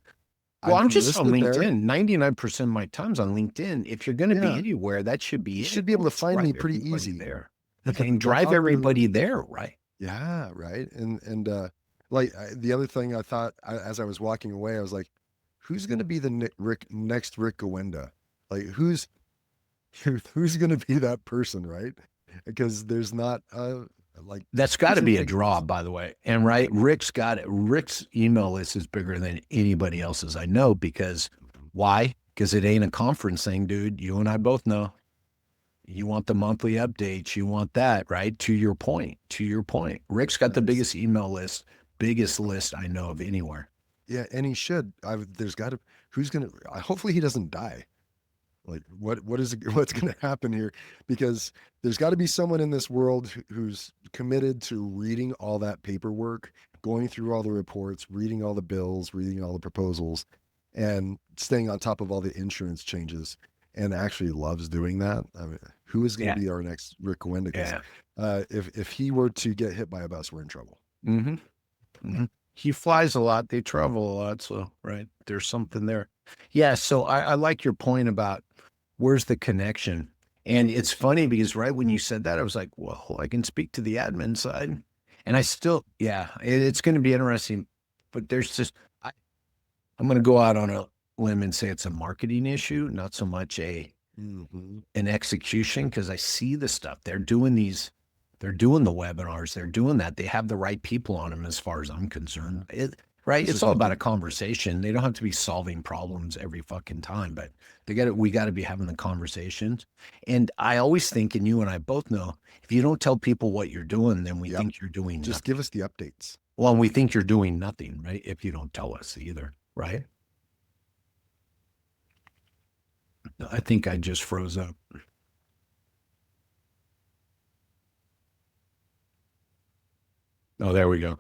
Well,
I've
I'm just on
listed there.
LinkedIn. 99% of my time's on LinkedIn. If you're going to be
Yeah,
anywhere, that should be
you
it.
should be able to
Let's
find
drive
me pretty
everybody
easy.
there. Okay, and
My
drive
algorithm.
everybody there, right?
Yeah, right. And like the other thing I thought as I was walking away, I was like, who's going to be the next Rick Gowenda? Like who's going to be that person, right? Because there's not like
That's got
who's
to
in
be a
big
draw,
news.
by the way. And right, Rick's got it. Rick's email list is bigger than anybody else's I know because why? Because it ain't a conference thing, dude. You and I both know. You want the monthly updates. You want that, right? To your point. To your point. Rick's got the
Nice.
biggest email list, biggest list I know of anywhere.
Yeah, and he should. There's got to. Who's gonna? Hopefully, he doesn't die. Like, what is what's gonna happen here? Because there's got to be someone in this world who's committed to reading all that paperwork, going through all the reports, reading all the bills, reading all the proposals, and staying on top of all the insurance changes, and actually loves doing that. I mean, who is going to
Yeah.
be our next Rick Wenda? Because
Yeah.
if he were to get hit by a bus, we're in trouble.
Mm-hmm. Mm-hmm. He flies a lot. They travel a lot. So, right. There's something there. Yeah. So I like your point about where's the connection? And it's funny because right when you said that, I was like, well, I can speak to the admin side. And I still, yeah, it's going to be interesting. But I'm going to go out on a limb and say it's a marketing issue, not so much
Mm-hmm.
an execution because I see the stuff. They're doing the webinars, they're doing that. They have the right people on them as far as I'm concerned. Right?
It's
It's
just
all
gonna
about a
take.
conversation. They don't have to be solving problems every fucking time, but we got to be having the conversations. And I always think, and you and I both know, if you don't tell people what you're doing, then we
Yep.
think you're doing
Just
nothing.
give us the updates.
Well, and we think you're doing nothing, right? If you don't tell us either, right? I think I just froze up. Oh, there we go.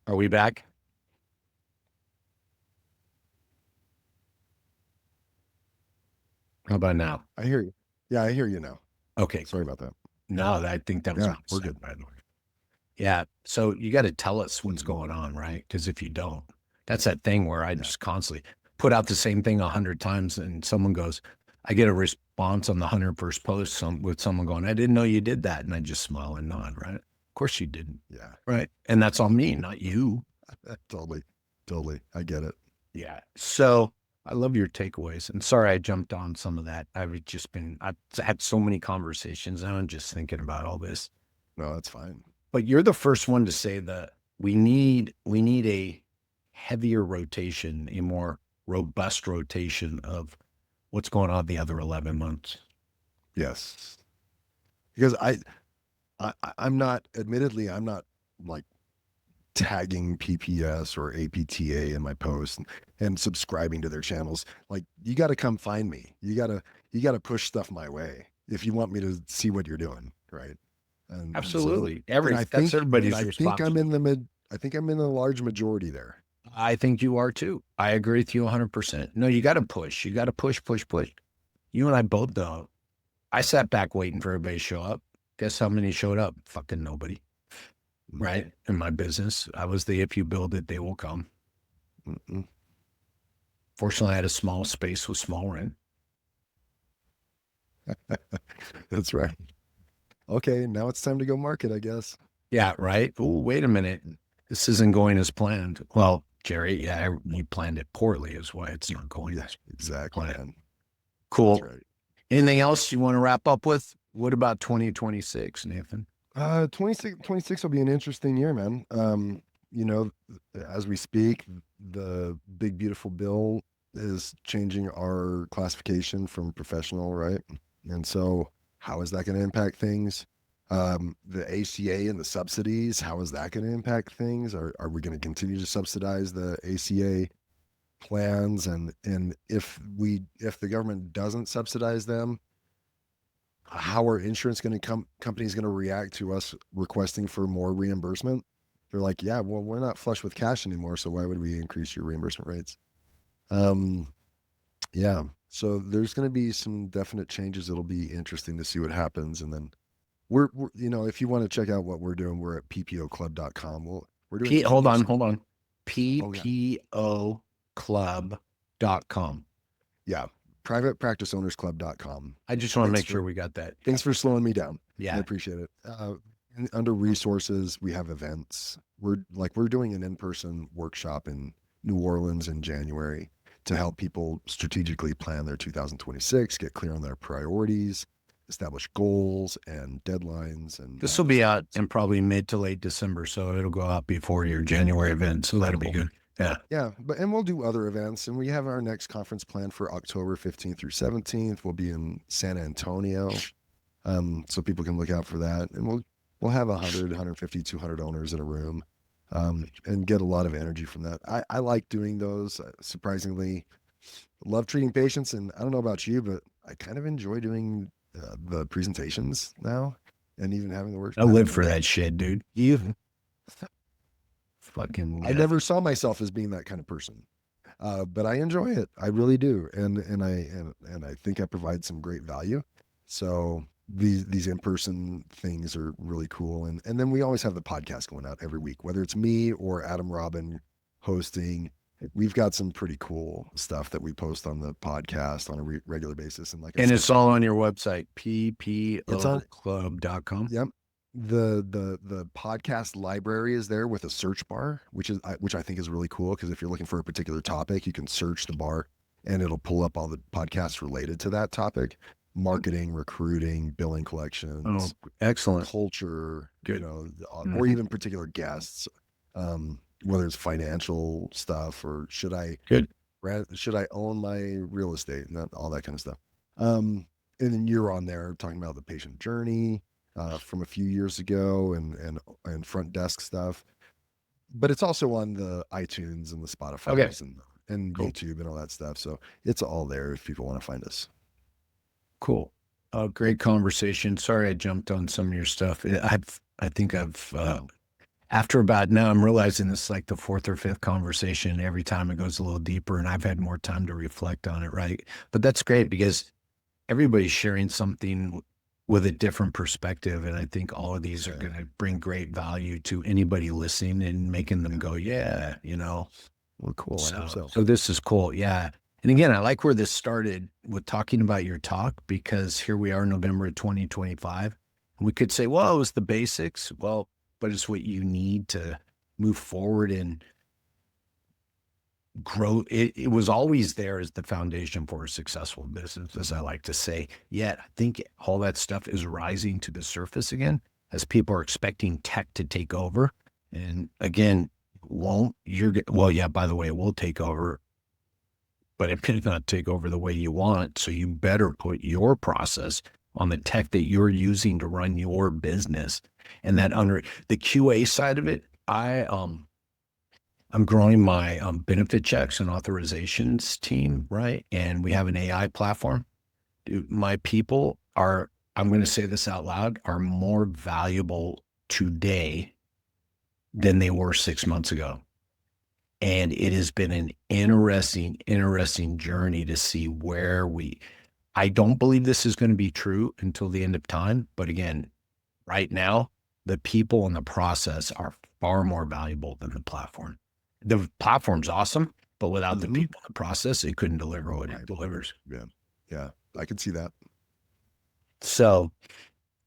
Are we back? How about now?
I hear you. Yeah, I hear you now.
Okay,
Sorry
cool.
about that.
No, I think that was
Yeah,
my
we're
set,
good.
by the way. Yeah. So you got to tell us what's
Mhm.
going on, right? Because if you don't, that's that thing where I
Yeah.
just constantly put out the same thing 100 times and someone goes, I get a response on the 101st post with someone going, I didn't know you did that. And I just smile and nod, right? Of course you didn't.
Yeah.
Right. And that's on me, not you.
Totally. Totally. I get it.
Yeah. So I love your takeaways. And sorry I jumped on some of that. I've had so many conversations and I'm just thinking about all this.
No, that's fine.
But you're the first one to say that we need a heavier rotation, a more robust rotation of what's going on the other 11 months.
Yes. Because I'm not, admittedly, I'm not like tagging PPS or APTA in my posts and subscribing to their channels. Like, you got to come find me. You got to push stuff my way if you want me to see what you're doing. Right. And
Absolutely.
so,
That's everybody's responsibility.
I think I'm in the large majority there.
I think you are too. I agree with you 100%. No, you got to push. You got to push. You and I both know. I sat back waiting for everybody to show up. Guess how many showed up? Fucking nobody. Right? In my business, I was the if you build it, they will come.
Mm-mm.
Fortunately, I had a small space with small rent.
That's right. Okay, now it's time to go market, I guess.
Yeah, right. Oh, wait a minute. This isn't going as planned. Well, Jerry, yeah, you planned it poorly is why it's not going as
Exactly.
planned. Cool.
That's right.
Anything else you want to wrap up with? What about 2026, Nathan?
26 will be an interesting year, man. You know, as we speak, the big beautiful bill is changing our classification from professional, right? And so how is that going to impact things? The ACA and the subsidies, how is that going to impact things? Are we going to continue to subsidize the ACA plans? And if the government doesn't subsidize them, how are insurance companies going to react to us requesting for more reimbursement? They're like, yeah, well, we're not flush with cash anymore, so why would we increase your reimbursement rates? Yeah. So there's going to be some definite changes. It'll be interesting to see what happens. And then we're if you want to check out what we're doing, we're at ppoclub.com. We're doing
hold on. ppoclub.com.
Yeah. privatepracticeownersclub.com.
I just want to make sure we got that.
Thanks for slowing me down.
Yeah.
I appreciate it. Under resources, we have events. We're doing an in-person workshop in New Orleans in January to help people strategically plan their 2026, get clear on their priorities, establish goals and deadlines. And
this will be out in probably mid to late December, so it'll go out before your January event. So that'll be good. Yeah.
Yeah. And we'll do other events, and we have our next conference planned for October 15th through 17th. We'll be in San Antonio. So people can look out for that. And we'll have 100, 150, 200 owners in a room, and get a lot of energy from that. I like doing those. Surprisingly, love treating patients. And I don't know about you, but I kind of enjoy doing the presentations now, and even having the work.
I live for that shit, dude. You fucking.
I never saw myself as being that kind of person, but I enjoy it. I really do, and I think I provide some great value. So these in-person things are really cool, and then we always have the podcast going out every week, whether it's me or Adam Robin hosting. We've got some pretty cool stuff that we post on the podcast on a regular basis. And
it's all on your website, ppoclub.com.
Yep. The podcast library is there with a search bar, which I think is really cool. Cause if you're looking for a particular topic, you can search the bar and it'll pull up all the podcasts related to that topic: marketing, recruiting, billing collections.
Oh, excellent.
Culture,
good.
Or even particular guests. Whether it's financial stuff or should I own my real estate and all that kind of stuff. And then you're on there talking about the patient journey from a few years ago and front desk stuff. But it's also on the iTunes and the Spotify and cool. YouTube and all that stuff. So it's all there if people want to find us.
Cool. Great conversation. Sorry I jumped on some of your stuff. I think I've after about now, I'm realizing this is like the fourth or fifth conversation. Every time it goes a little deeper and I've had more time to reflect on it, right? But that's great because everybody's sharing something with a different perspective. And I think all of these are going to bring great value to anybody listening and making them go, yeah,
Well, cool. I hope so.
So this is cool. Yeah. And again, I like where this started with talking about your talk, because here we are in November of 2025. We could say, well, it was the basics. Well, but it's what you need to move forward and grow. It was always there as the foundation for a successful business, as I like to say. Yet I think all that stuff is rising to the surface again as people are expecting tech to take over. And again, well, yeah, by the way, it will take over, but it may not take over the way you want. So you better put your process on the tech that you're using to run your business. And that under the QA side of it, I'm growing my benefit checks and authorizations team, right? And we have an AI platform. Dude, my people are, I'm going to say this out loud, are more valuable today than they were 6 months ago. And it has been an interesting journey to see I don't believe this is going to be true until the end of time. But again, right now, the people and the process are far more valuable than the platform. The platform's awesome, but without the people and the process, it couldn't deliver what it delivers.
Yeah. Yeah. I can see that.
So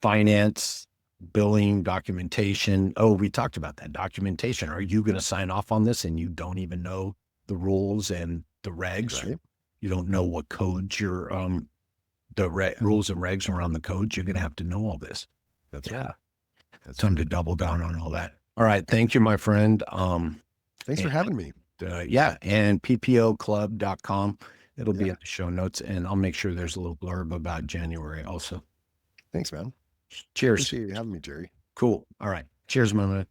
finance, billing, documentation. Oh, we talked about that documentation. Are you going to sign off on this and you don't even know the rules and the regs?
Right.
You don't know what codes you're, rules and regs around the codes. You're going to have to know all this.
That's
Yeah.
right. That's
Time to double down on all that. All right. Thank you, my friend.
Thanks for having me.
Yeah. And ppoclub.com. It'll be in the show notes, and I'll make sure there's a little blurb about January also.
Thanks, man.
Cheers.
Appreciate you having me, Jerry.
Cool. All right. Cheers, my man.